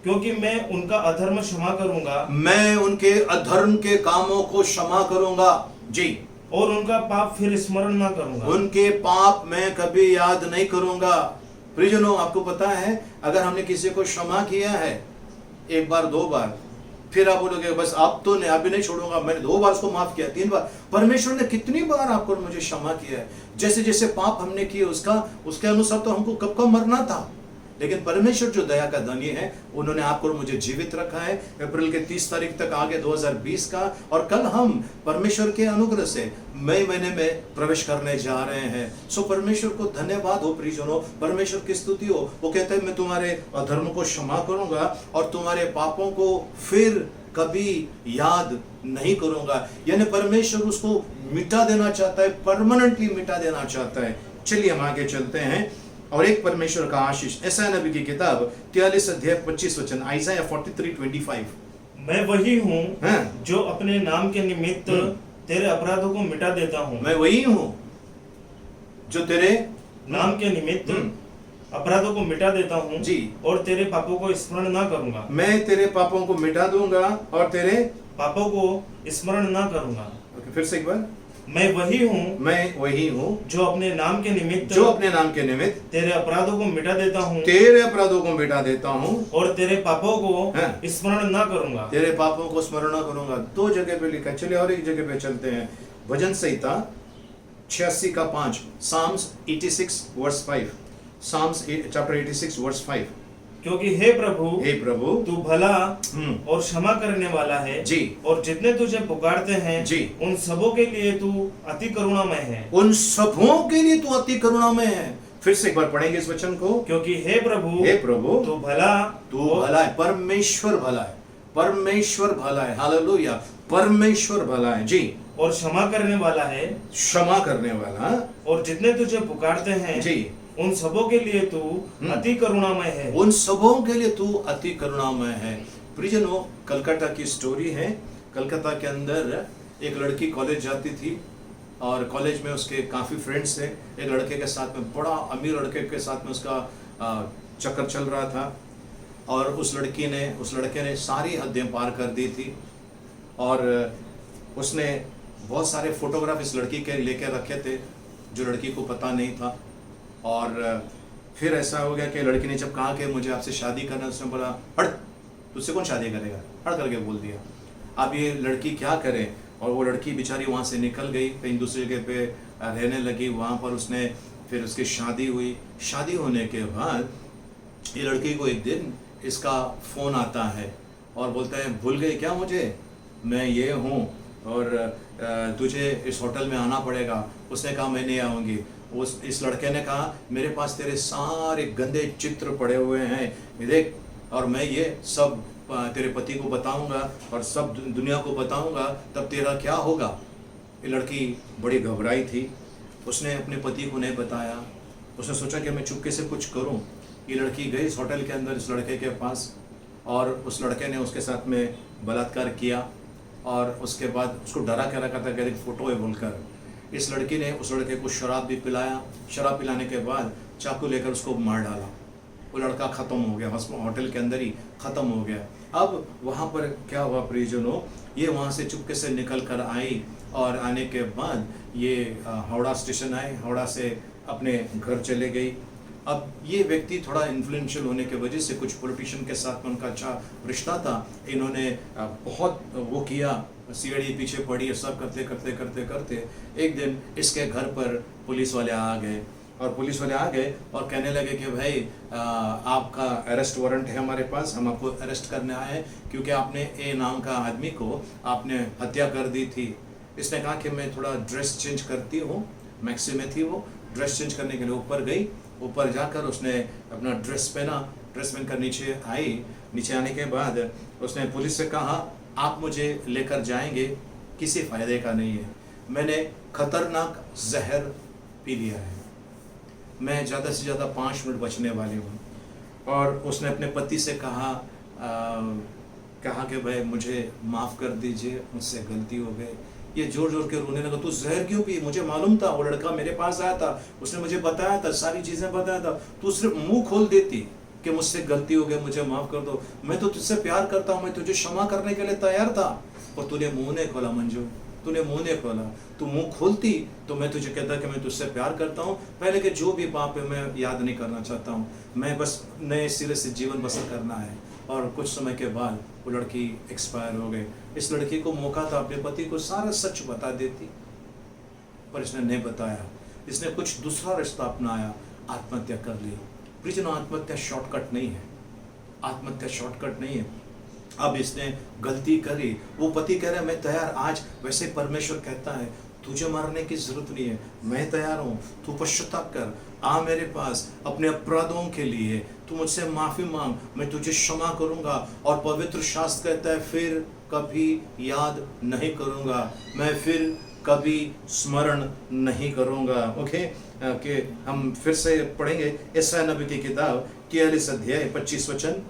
क्योंकि मैं उनका अधर्म क्षमा करूंगा, मैं उनके अधर्म के कामों को क्षमा करूंगा जी, और उनका पाप फिर स्मरण ना करूंगा। उनके पाप मैं कभी याद नहीं करूंगा। प्रियजनों, आपको पता है, अगर हमने किसी को क्षमा किया है 1 बार 2 बार, फिर आप बोलोगे बस आप तो नहीं, आप भी नहीं छोड़ूंगा, मैंने 2 बार उसको माफ किया, 3 बार, परमेश्वर ने कितनी बार आपको और मुझे क्षमा किया है। जैसे जैसे पाप हमने किए उसके अनुसार तो हमको कब कब मरना था, लेकिन परमेश्वर जो दया का धनी है, उन्होंने आपको और मुझे जीवित रखा है। अप्रैल के 30 तारीख तक आगे 2020 का, और कल हम परमेश्वर के अनुग्रह से मई महीने में प्रवेश करने जा रहे हैं। सो परमेश्वर को धन्यवाद हो प्रियजनों, परमेश्वर की स्तुति हो। वो कहते हैं मैं तुम्हारे अधर्म को क्षमा करूंगा और तुम्हारे पापों को फिर कभी याद नहीं करूंगा। यानी परमेश्वर उसको मिटा देना चाहता है, परमानेंटली मिटा देना चाहता है। चलिए हम आगे चलते हैं। और एक परमेश्वर का आशीष, यशायाह नबी की किताब 43:25, आइज़ाया 43:25। मैं वही हूँ जो अपने नाम के निमित्त तेरे अपराधों को मिटा देता हूँ। मैं वही हूँ जो तेरे नाम के निमित्त अपराधों को मिटा देता हूँ जी, और तेरे पापों को स्मरण ना करूंगा। मैं तेरे पापों को मिटा दूंगा और तेरे पापों को स्मरण ना करूंगा। फिर से एक बार, मैं वही हूँ जो अपने नाम के निमित्त तेरे अपराधों को मिटा देता हूँ और तेरे पापों को स्मरण ना करूंगा। तेरे पापों को स्मरण ना करूंगा। 2 जगह पे लिखा है। चलिए और एक जगह पे चलते हैं। भजन संहिता 86:5, Psalms 86 verse 5, Psalms chapter 86 verse 5। क्योंकि हे प्रभु तू भला और क्षमा करने वाला है जी, और जितने तुझे पुकारते हैं जी, उन सबों के लिए तू अति करुणामय है। उन सबों के लिए तू अति करुणामय है। फिर से एक बार पढ़ेंगे इस वचन को। क्योंकि हे प्रभु तू भला है। परमेश्वर भला है, परमेश्वर भला है। हालेलुया, परमेश्वर भला है जी, और क्षमा करने वाला है, क्षमा करने वाला, और जितने तुझे पुकारते हैं जी, उन सबों के लिए तू अति करुणामय है। उन सबों के लिए तू अति करुणामय है। प्रियजनों, कलकत्ता की स्टोरी है। कलकत्ता के अंदर एक लड़की कॉलेज जाती थी और कॉलेज में उसके काफ़ी फ्रेंड्स थे। एक लड़के के साथ में, बड़ा अमीर लड़के के साथ में उसका चक्कर चल रहा था, और उस लड़के ने सारी हदें पार कर दी थी, और उसने बहुत सारे फोटोग्राफ इस लड़की के लेके रखे थे जो लड़की को पता नहीं था। और फिर ऐसा हो गया कि लड़की ने जब कहा कि मुझे आपसे शादी करना है, उसने बोला हट, तुझसे कौन शादी करेगा, हट करके बोल दिया। अब ये लड़की क्या करे, और वो लड़की बेचारी वहाँ से निकल गई, कहीं दूसरी जगह पे रहने लगी। वहाँ पर उसने फिर उसकी शादी हुई। शादी होने के बाद ये लड़की को एक दिन इसका फ़ोन आता है और बोलता है भूल गए क्या मुझे, मैं ये हूँ और तुझे इस होटल में आना पड़ेगा। उसने कहा मैं नहीं आऊँगी। इस लड़के ने कहा मेरे पास तेरे सारे गंदे चित्र पड़े हुए हैं, ये देख, और मैं ये सब तेरे पति को बताऊंगा और सब दुनिया को बताऊंगा, तब तेरा क्या होगा। ये लड़की बड़ी घबराई थी, उसने अपने पति को नहीं बताया। उसने सोचा कि मैं चुपके से कुछ करूं। ये लड़की गई इस होटल के अंदर इस लड़के के पास, और उस लड़के ने उसके साथ में बलात्कार किया, और उसके बाद उसको डरा के रखा था कि एक फ़ोटो है बोलकर। इस लड़की ने उस लड़के को शराब भी पिलाया। शराब पिलाने के बाद चाकू लेकर उसको मार डाला। वो लड़का ख़त्म हो गया, होटल के अंदर ही ख़त्म हो गया। अब वहाँ पर क्या हुआ परिजनों, ये वहाँ से चुपके से निकल कर आई, और आने के बाद ये हावड़ा स्टेशन आए, हावड़ा से अपने घर चले गई। अब ये व्यक्ति थोड़ा इन्फ्लुएंशियल होने की वजह से कुछ पॉलिटिशियन के साथ में उनका अच्छा रिश्ता था। इन्होंने बहुत वो किया, सीढ़ी पीछे पड़ी, सब करते करते करते करते एक दिन इसके घर पर पुलिस वाले आ गए। और पुलिस वाले आ गए और कहने लगे कि भाई आपका अरेस्ट वारंट है हमारे पास, हम आपको अरेस्ट करने आए हैं क्योंकि आपने ए नाम का आदमी को आपने हत्या कर दी थी। इसने कहा कि मैं थोड़ा ड्रेस चेंज करती हूँ, मैक्सी में थी वो, ड्रेस चेंज करने के लिए ऊपर गई। ऊपर जाकर उसने अपना ड्रेस पहना, ड्रेस पहनकर नीचे आई। नीचे आने के बाद उसने पुलिस से कहा आप मुझे लेकर जाएंगे, किसी फ़ायदे का नहीं है, मैंने खतरनाक जहर पी लिया है, मैं ज़्यादा से ज़्यादा 5 मिनट बचने वाली हूँ। और उसने अपने पति से कहा कि भाई मुझे माफ़ कर दीजिए, मुझसे गलती हो गई। ये जोर जोर के रोने लगा, तू जहर क्यों पी, मुझे मालूम था, वो लड़का मेरे पास आया था, उसने मुझे बताया था, सारी चीज़ें बताया था, तू सिर्फ मुंह खोल देती कि मुझसे गलती हो गई, मुझे माफ़ कर दो, मैं तो तुझसे प्यार करता हूँ, मैं तुझे क्षमा करने के लिए तैयार था, और तूने मुँह नहीं खोला मंजू, तूने मुंह नहीं खोला। तू मुंह खोलती तो मैं तुझे कहता कि मैं तुझसे प्यार करता हूँ, पहले के जो भी पाप है मैं याद नहीं करना चाहता हूँ, मैं बस नए सिरे से जीवन बसर करना है। और कुछ समय के बाद वो लड़की एक्सपायर हो गई। इस लड़की को मौका था अपने पति को सारा सच बता देती, पर इसने नहीं बताया, इसने कुछ दूसरा रास्ता अपनाया, आत्महत्या कर ली। प्रिजन, आत्महत्या शॉर्टकट नहीं है, आत्महत्या शॉर्टकट नहीं है। अब इसने गलती करी, वो पति कह रहा है मैं तैयार, आज वैसे परमेश्वर कहता है तुझे मरने की जरूरत नहीं है, मैं तैयार हूँ, तू पश्चाताप कर, आ मेरे पास अपने अपराधों के लिए, तू मुझसे माफ़ी मांग, मैं तुझे क्षमा करूँगा। और पवित्र शास्त्र कहता है फिर कभी याद नहीं करूँगा, मैं फिर कभी स्मरण नहीं करूँगा। ओके, कि हम फिर से पढ़ेंगे यशायाह नबी की किताब 43 अध्याय 25 वचन।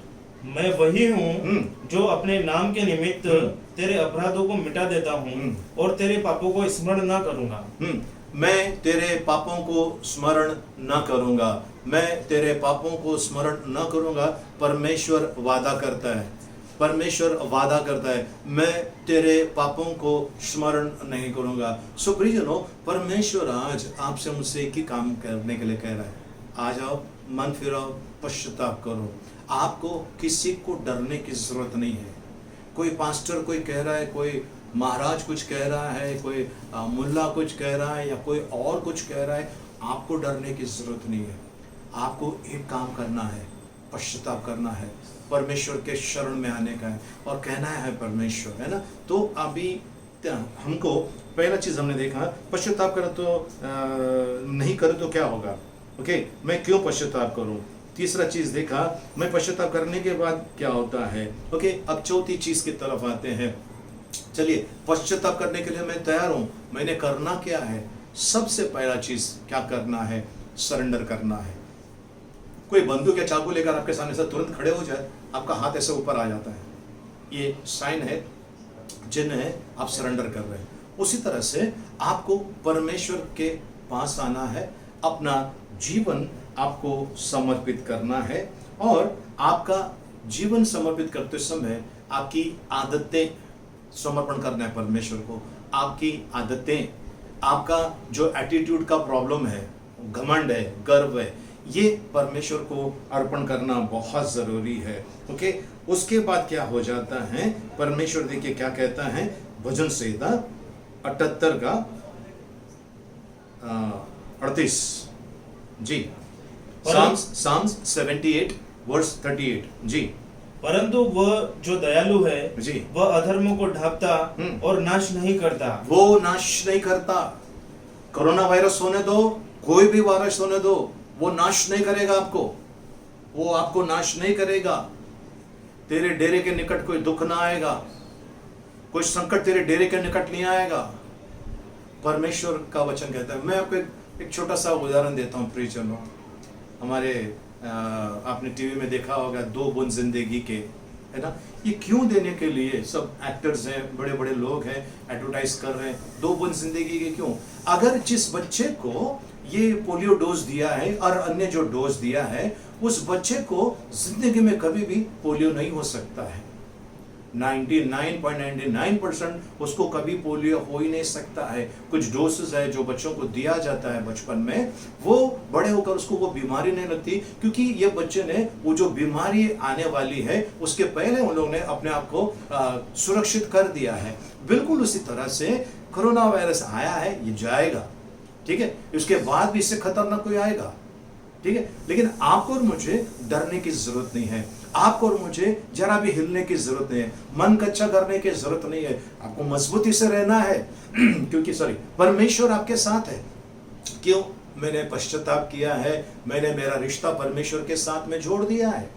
मैं वही हूँ जो अपने नाम के निमित्त तेरे अपराधों को मिटा देता हूँ और तेरे पापों को स्मरण न करूँगा। मैं तेरे पापों को स्मरण न करूँगा, मैं तेरे पापों को स्मरण न करूँगा। परमेश्वर वादा करता है, परमेश्वर वादा करता है, मैं तेरे पापों को स्मरण नहीं करूँगा। सो प्रियजनों, परमेश्वर आज आपसे मुझसे एक ही काम करने के लिए कह रहा है, आ जाओ, मन फिराओ, पश्चाताप करो। आपको किसी को डरने की जरूरत नहीं है। कोई पास्टर कोई कह रहा है, कोई महाराज कुछ कह रहा है, कोई मुल्ला कुछ कह रहा है, या कोई और कुछ कह रहा है, आपको डरने की जरूरत नहीं है। आपको एक काम करना है, पश्चाताप करना है, परमेश्वर के शरण में आने का है और कहना है परमेश्वर, है ना। तो अभी हमको पहला चीज हमने देखा, पश्चाताप करो तो नहीं करो तो क्या होगा। ओके, मैं क्यों पश्चाताप करूं। तीसरा चीज देखा, मैं पश्चाताप करने के बाद क्या होता है। ओके, अब चौथी चीज की तरफ आते हैं। चलिए, पश्चाताप करने के लिए मैं तैयार हूं, मैंने करना क्या है। सबसे पहला चीज क्या करना है, सरेंडर करना है। कोई बंदूक या चाकू लेकर आपके सामने से तुरंत खड़े हो जाए, आपका हाथ ऐसे ऊपर आ जाता है, ये साइन है, चिन्ह है, आप सरेंडर कर रहे हैं। उसी तरह से आपको परमेश्वर के पास आना है, अपना जीवन आपको समर्पित करना है। और आपका जीवन समर्पित करते समय आपकी आदतें समर्पण करना है परमेश्वर को। आपकी आदतें, आपका जो एटीट्यूड का प्रॉब्लम है, घमंड है, गर्व है, ये परमेश्वर को अर्पण करना बहुत जरूरी है। ओके, उसके बाद क्या हो जाता है, परमेश्वर देखिए क्या कहता है, भजन संहिता 78 का 38 जी, Psalms 78 verse 38 जी। परंतु वह जो दयालु है जी। वह अधर्मों को ढांपता और नाश नहीं करता। वो नाश नहीं करता। कोरोना वायरस होने दो, कोई भी वायरस होने दो, वो नाश नहीं करेगा आपको, वो आपको नाश नहीं करेगा। तेरे डेरे के निकट कोई दुख ना आएगा, कोई संकट तेरे डेरे के निकट नहीं आएगा। परमेश्वर का वचन कहता है। मैं आपको एक छोटा सा उदाहरण देता हूँ प्रियजनों। हमारे आपने टीवी में देखा होगा 2 बूंद जिंदगी के, है ना। ये क्यों देने के लिए सब एक्टर्स हैं, बड़े बड़े लोग हैं, एडवर्टाइज कर रहे हैं 2 बूंद जिंदगी के क्यों? अगर जिस बच्चे को ये पोलियो डोज दिया है और अन्य जो डोज दिया है, उस बच्चे को जिंदगी में कभी भी पोलियो नहीं हो सकता है। 99.99% उसको कभी पोलियो हो ही नहीं सकता है। कुछ डोसेस है जो बच्चों को दिया जाता है बचपन में, वो बड़े होकर उसको वो बीमारी नहीं लगती, क्योंकि ये बच्चे ने वो जो बीमारी आने वाली है उसके पहले उन लोगों ने अपने आप को सुरक्षित कर दिया है। बिल्कुल उसी तरह से कोरोना वायरस आया है, ये जाएगा, ठीक है। उसके बाद भी इससे खतरनाक कोई आएगा, ठीक है। लेकिन आपको और मुझे डरने की जरूरत नहीं है, आपको और मुझे जरा भी हिलने की जरूरत नहीं है, मन कच्चा करने की जरूरत नहीं है। आपको मजबूती से रहना है क्योंकि परमेश्वर आपके साथ है। क्यों? मैंने पश्चाताप किया है, मैंने मेरा रिश्ता परमेश्वर के साथ में जोड़ दिया है।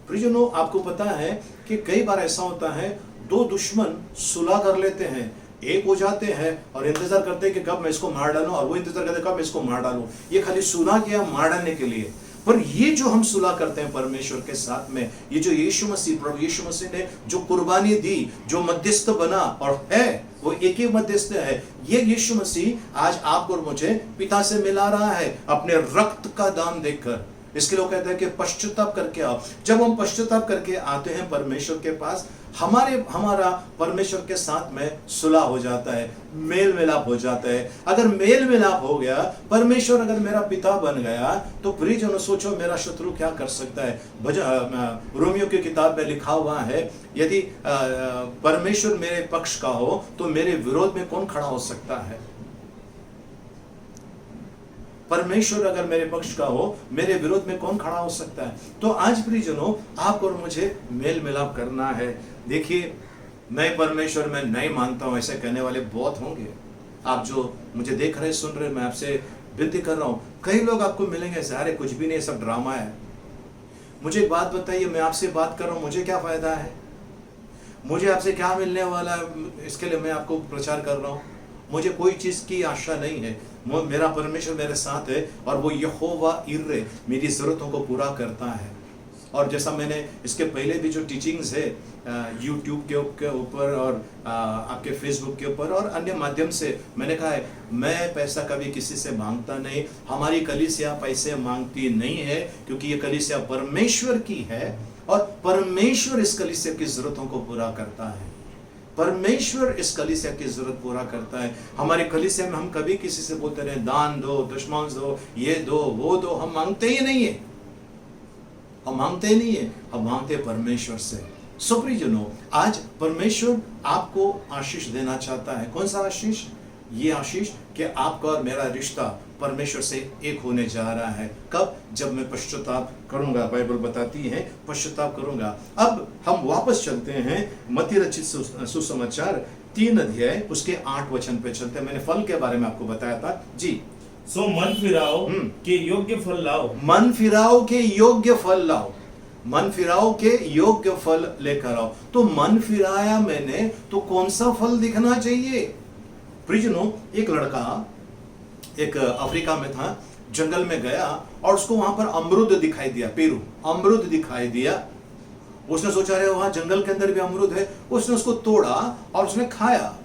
प्रियजनों, आपको पता है कि कई बार ऐसा होता है 2 दुश्मन सुलह कर लेते हैं, एक हो जाते हैं और इंतजार करते हैं कि कब मैं इसको मार डालूं, और वो इंतजार करते हैं कब मैं इसको मार डालूं। ये खाली सुलह किया मार डालने के लिए। पर ये जो हम सुलह करते हैं परमेश्वर के साथ में, ये जो यीशु मसीह, प्रभु यीशु मसीह ने जो कुर्बानी दी, जो मध्यस्थ बना और है, वो एक ही मध्यस्थ है। ये यीशु मसीह आज आपको और मुझे पिता से मिला रहा है अपने रक्त का दाम देकर। इसके लोग कहते हैं कि पश्चाताप करके आओ। जब हम पश्चाताप करके आते हैं परमेश्वर के पास, हमारा परमेश्वर के साथ में सुलह हो जाता है, मेल मिलाप हो जाता है। अगर मेल मिलाप हो गया, परमेश्वर अगर मेरा पिता बन गया, तो प्रियजनों सोचो मेरा शत्रु क्या कर सकता है। रोमियो की किताब में लिखा हुआ है, यदि परमेश्वर मेरे पक्ष का हो तो मेरे विरोध में कौन खड़ा हो सकता है। परमेश्वर अगर मेरे पक्ष का हो, मेरे विरोध में कौन खड़ा हो सकता है। तो आज प्रियजनों, आप और मुझे मेल मिलाप करना है। देखिए, मैं परमेश्वर में नहीं मानता हूं, ऐसे कहने वाले बहुत होंगे। आप जो मुझे देख रहे, सुन रहे, मैं आपसे विनती कर रहा हूं। कई लोग आपको मिलेंगे, सारे कुछ भी नहीं, सब ड्रामा है। मुझे एक बात बताइए, मैं आपसे बात कर रहा हूं, मुझे क्या फायदा है, मुझे आपसे क्या मिलने वाला है, इसके लिए मैं आपको प्रचार कर रहा हूं। मुझे कोई चीज की आशा नहीं है। मेरा परमेश्वर मेरे साथ है और वो यहोवा इर्रे मेरी जरूरतों को पूरा करता है। और जैसा मैंने इसके पहले भी जो टीचिंग्स है यूट्यूब के ऊपर और आपके फेसबुक के ऊपर और अन्य माध्यम से मैंने कहा है, मैं पैसा कभी किसी से मांगता नहीं। हमारी कलीसिया पैसे मांगती नहीं है, क्योंकि ये कलीसिया परमेश्वर की है और परमेश्वर इस कलीसिया की जरूरतों को पूरा करता है। परमेश्वर इस कलीसिया की जरूरत पूरा करता है। हमारे कलीसिया में हम कभी किसी से बोलते रहे दान दो, दशमांश दो, ये दो, वो दो, हम मांगते ही नहीं है, हम मांगते ही नहीं है, हम मांगते परमेश्वर से। सो प्रियजनों, आज परमेश्वर आपको आशीष देना चाहता है। कौन सा आशीष? ये आशीष कि आपका और मेरा रिश्ता परमेश्वर से एक होने जा रहा है। कब? जब मैं पश्चाताप करूंगा। बाइबल बताती है पश्चाताप करूंगा। अब हम वापस चलते हैं मत्ती रचित सुसमाचार 3 अध्याय उसके 8 वचन पे चलते हैं। मैंने फल के बारे में आपको बताया था जी। सो मन फिराओ के योग्य फल लाओ। मन फिराओ के योग्य फल लाओ। मन फिराओ के योग्य फल लेकर आओ। तो मन फिराया मैंने, तो कौन सा फल दिखना चाहिए? प्रियजनों, एक लड़का एक अफ्रीका में था, जंगल में गया और उसको वहां पर अमरूद दिखाई दिया, पेरू अमरूद दिखाई दिया। उसने सोचा रहे वहां जंगल के अंदर भी अमरूद है। उसने उसको तोड़ा और उसने खाया।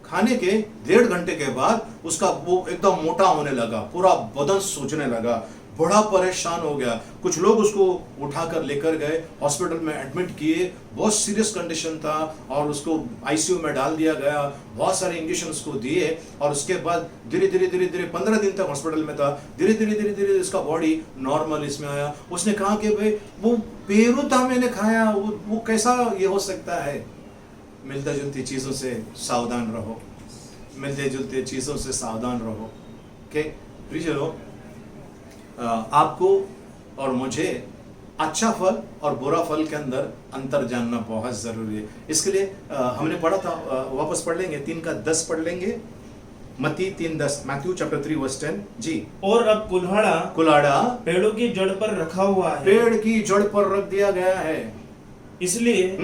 खाने के 1.5 घंटे के बाद उसका वो एकदम मोटा होने लगा, पूरा बदन सूजने लगा, बड़ा परेशान हो गया। कुछ लोग उसको उठाकर लेकर गए, हॉस्पिटल में एडमिट किए, बहुत सीरियस कंडीशन था और उसको आईसीयू में डाल दिया गया, बहुत सारे इंजेक्शन उसको दिए और उसके बाद धीरे धीरे 15 दिन तक हॉस्पिटल में था। धीरे धीरे उसका बॉडी नॉर्मल इसमें आया। उसने कहा कि भाई वो पेरू था मैंने खाया, वो कैसा ये हो सकता है? मिलते जुलती चीजों से सावधान रहो, मिलते जुलते चीजों से सावधान रहो। ओके प्रिय लोग, आपको और मुझे अच्छा फल और बुरा फल के अंदर अंतर जानना बहुत जरूरी है। इसके लिए हमने पढ़ा था, वापस पढ़ लेंगे, 3:10 पढ़ लेंगे। मत्ती 3:10, मैथ्यू चैप्टर 3 वर्स 10 जी। और अब कुल्हाड़ा पेड़ों की जड़ पर रखा हुआ है, पेड़ की जड़ पर रख दिया गया है। इसलिए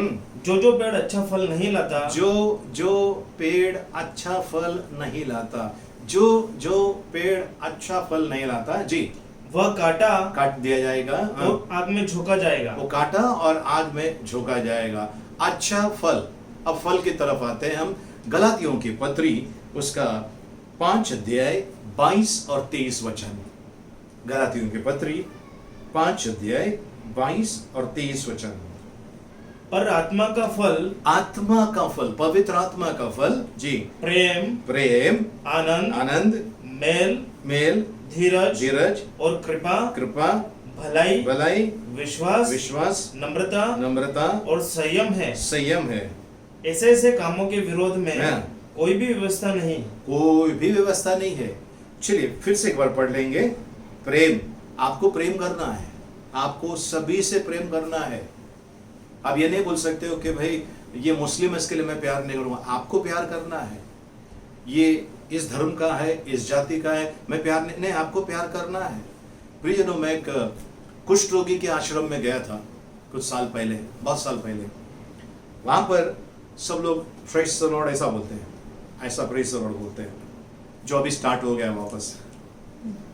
जो पेड़ अच्छा फल नहीं लाता, जो पेड़ अच्छा फल नहीं लाता, जो पेड़ अच्छा फल नहीं लाता जी, वह काट दिया जाएगा, वो आग में झोंका जाएगा। वो काटा और आग में झोंका जाएगा। अच्छा फल। अब फल की तरफ आते हैं हम। गलातियों की पत्री उसका 5:22 और 23 वचन। गलातियों की पत्री 5:22 और 23 वचन। पर आत्मा का फल, पवित्र आत्मा का फल जी, प्रेम, आनंद, मेल, धीरज और कृपा, भलाई, विश्वास, नम्रता और संयम है। ऐसे कामों के विरोध में कोई भी व्यवस्था नहीं है। चलिए फिर से एक बार पढ़ लेंगे। प्रेम, आपको प्रेम करना है, आपको सभी से प्रेम करना है। आप ये नहीं बोल सकते हो कि भाई ये मुस्लिम है इसके लिए मैं प्यार नहीं करूंगा। आपको प्यार करना है। ये इस धर्म का है, इस जाति का है, मैं प्यार नहीं, आपको प्यार करना है। प्रियजनों, मैं एक कुष्ठ रोगी के आश्रम में गया था कुछ साल पहले, बहुत साल पहले। वहां पर सब लोग प्रेज़ द लॉर्ड ऐसा बोलते हैं, ऐसा प्रेज़ द लॉर्ड बोलते हैं, जो अभी स्टार्ट हो गया वापस।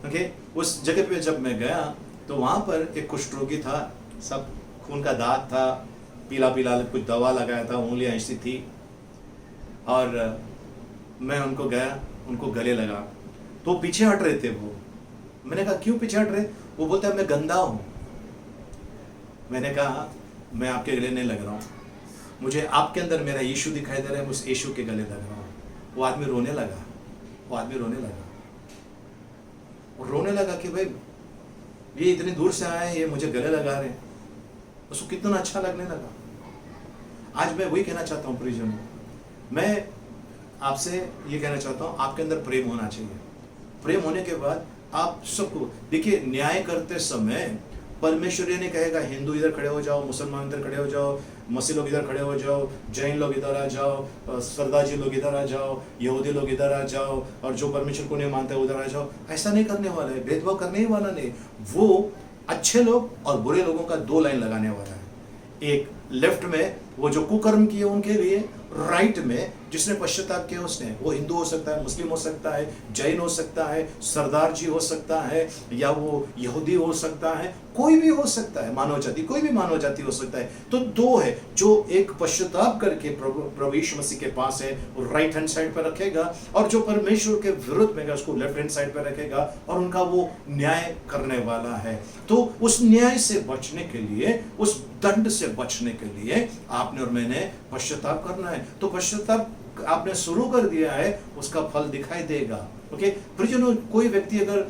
ओके, उस जगह पे जब मैं गया तो वहां पर एक कुष्ठ रोगी था, सब खून का दाग था, पीला कुछ दवा लगाया था, उंगलियां ऐसी थी। और मैं उनको गया, उनको गले लगा तो पीछे हट रहे थे वो। मैंने कहा क्यों पीछे हट रहे? वो बोलता है मैं गंदा हूं। मैंने कहा मैं आपके गले नहीं लग रहा हूं, मुझे आपके अंदर मेरा यीशु दिखाई दे रहा है, उस यीशु के गले लग रहा हूं। वो आदमी रोने लगा कि भाई ये इतनी दूर से आए, ये मुझे गले लगा रहे हैं। उसको कितना अच्छा लगने लगा। आज मैं वही कहना चाहता हूँ प्रियजनों, मैं आपसे ये कहना चाहता हूँ, आपके अंदर प्रेम होना चाहिए। प्रेम होने के बाद आप सबको देखिए, न्याय करते समय परमेश्वर ये नहीं कहेगा हिंदू इधर खड़े हो जाओ, मुसलमान इधर खड़े हो जाओ, मसीह लोग इधर खड़े हो जाओ, जैन लोग इधर आ जाओ, सरदारजी लोग इधर आ जाओ, यहूदी लोग इधर आ जाओ, और जो परमेश्वर को नहीं मानते उधर आ जाओ। ऐसा नहीं करने वाला है, भेदभाव करने ही वाला नहीं। वो अच्छे लोग और बुरे लोगों का 2 लाइन लगाने वाला है। एक लेफ्ट में वो जो कुकर्म किए उनके लिए, राइट में जिसने पश्चाताप किया उसने। वो हिंदू हो सकता है, मुस्लिम हो सकता है, जैन हो सकता है, सरदार जी हो सकता है, या वो यहूदी हो सकता है, कोई भी हो सकता है, मानव जाति, कोई भी मानव जाति हो सकता है। तो 2 है, जो एक पश्चाताप करके प्रभु यीशु मसीह के पास है, वो राइट हैंड साइड पर रखेगा, और जो परमेश्वर के विरुद्ध में उसको लेफ्ट हैंड साइड पर रखेगा, और उनका वो न्याय करने वाला है। तो उस न्याय से बचने के लिए, उस दंड से बचने के लिए आपने और मैंने पश्चाताप करना है। तो पश्चाताप आपने शुरू कर दिया है, उसका फल दिखाई देगा। ओके प्रियजनों, कोई व्यक्ति अगर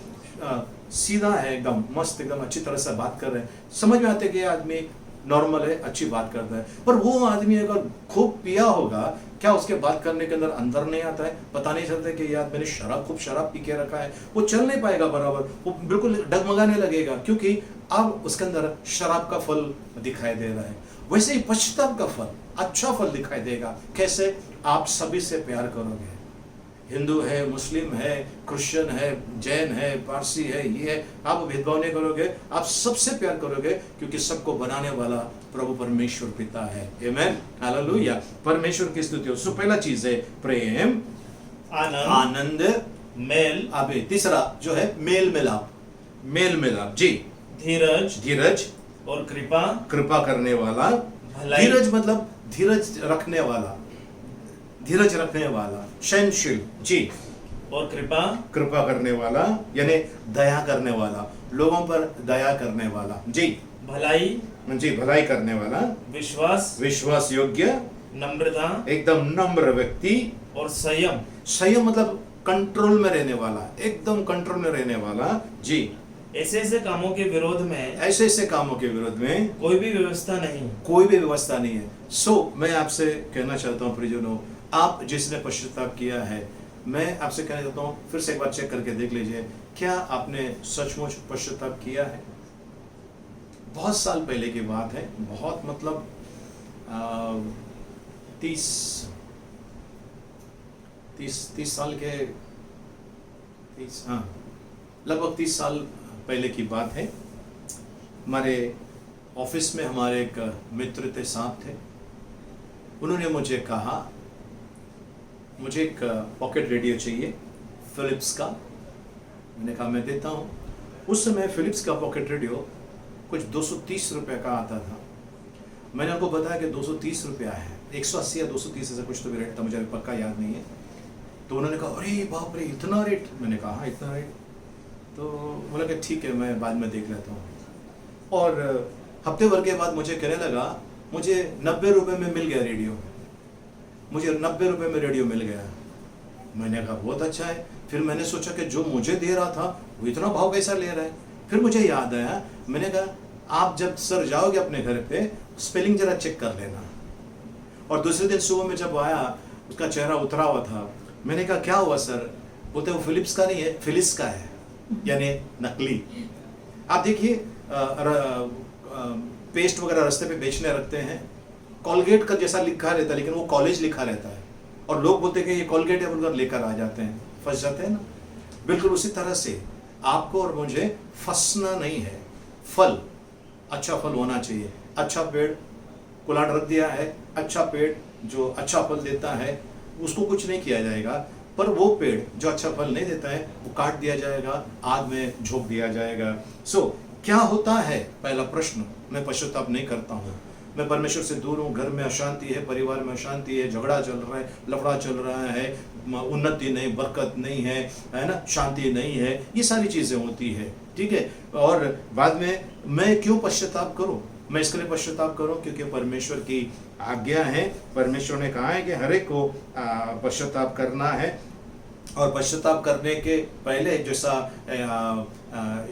सीधा है, एकदम मस्त, एकदम अच्छी तरह से बात कर रहे हैं, समझ में आते कि ये आदमी नॉर्मल है, अच्छी बात करता है, पर वो आदमी अगर खूब पिया होगा, क्या उसके बात करने के अंदर नहीं आता है? पता नहीं चलता कि ये आदमी ने खूब शराब पी के रखा है, वो चल नहीं पाएगा बराबर, वो बिल्कुल डगमगाने लगेगा, क्योंकि अब उसके अंदर शराब का फल दिखाई दे रहा है। वैसे ही पश्चाताप का फल, अच्छा फल दिखाई देगा। कैसे? आप सभी से प्यार करोगे, हिंदू है, मुस्लिम है, क्रिश्चियन है, जैन है, पारसी है, ये है, आप भेदभाव नहीं करोगे, आप सबसे प्यार करोगे, क्योंकि सबको बनाने वाला प्रभु परमेश्वर पिता है। आमेन, हालेलुया, परमेश्वर की स्तुति हो। सो पहला चीज है प्रेम, आनंद, मेल, अबे तीसरा जो है मेल मिलाप जी, धीरज और कृपा करने वाला। धीरज मतलब धीरज रखने वाला, सहनशील जी, और कृपा करने वाला यानी दया करने वाला, लोगों पर दया करने वाला जी, भलाई करने वाला, विश्वास योग्य, नम्रता, एकदम नम्र व्यक्ति, और संयम मतलब कंट्रोल में रहने वाला, एकदम कंट्रोल में रहने वाला जी। ऐसे कामों के विरोध में कोई भी व्यवस्था नहीं है। सो मैं आपसे कहना चाहता हूँ प्रियजनों, आप जिसने पश्चाताप किया है, मैं आपसे कहना चाहता हूँ फिर से एक बार चेक करके देख लीजिए, क्या आपने सचमुच पश्चाताप किया है? बहुत साल पहले की बात है, बहुत मतलब 30 साल के 30, हाँ लगभग 30 साल पहले की बात है। हमारे ऑफिस में हमारे एक मित्र थे, साहब थे, उन्होंने मुझे कहा मुझे एक पॉकेट रेडियो चाहिए फिलिप्स का। मैंने कहा मैं देता हूँ। उस समय फिलिप्स का पॉकेट रेडियो कुछ 230 रुपये का आता था। मैंने उनको बताया कि 230 रुपया है, 180 या 230 ऐसा कुछ तो भी रेट था, मुझे पक्का याद नहीं है। तो उन्होंने कहा अरे बाप रे इतना रेट। मैंने कहा हाँ इतना रेट। तो बोला कि ठीक है मैं बाद में देख लेता हूँ। और हफ्ते भर के बाद मुझे कहने लगा मुझे 90 रुपये में मिल गया रेडियो, मुझे 90 रुपये में रेडियो मिल गया। मैंने कहा बहुत अच्छा है। फिर मैंने सोचा कि जो मुझे दे रहा था वो इतना भाव कैसा ले रहा है। फिर मुझे याद आया, मैंने कहा आप जब सर जाओगे अपने घर पे स्पेलिंग जरा चेक कर लेना। और दूसरे दिन सुबह में जब आया उसका चेहरा उतरा हुआ था। मैंने कहा क्या हुआ सर? बोलते वो फिलिप्स का नहीं है, फिलिस का है, यानी नकली। आप देखिए पेस्ट वगैरह रास्ते पे बेचने रखते हैं, कॉलगेट का जैसा लिखा रहता है लेकिन वो कॉलेज लिखा रहता है, और लोग बोलते हैं कि ये कॉलगेट है, बोलकर लेकर आ जाते हैं, फंस जाते हैं ना। बिल्कुल उसी तरह से आपको और मुझे फंसना नहीं है। फल, अच्छा फल होना चाहिए। अच्छा पेड़ कुलाड़ रख दिया है, अच्छा पेड़ जो अच्छा फल देता है उसको कुछ नहीं किया जाएगा, पर वो पेड़ जो अच्छा फल नहीं देता है वो काट दिया जाएगा, आग में झोंक दिया जाएगा। सो क्या होता है? पहला प्रश्न, मैं पश्चाताप नहीं करता हूँ, मैं परमेश्वर से दूर हूँ, घर में अशांति है, परिवार में अशांति है, झगड़ा चल रहा है, लफड़ा चल रहा है, उन्नति नहीं, बरकत नहीं है ना, शांति नहीं है, ये सारी चीजें होती है, ठीक है। और बाद में मैं क्यों पश्चाताप करूं? मैं इसके लिए पश्चाताप करूं क्योंकि परमेश्वर की आज्ञा है। परमेश्वर ने कहा है कि हर एक को पश्चाताप करना है। और पश्चाताप करने के पहले जैसा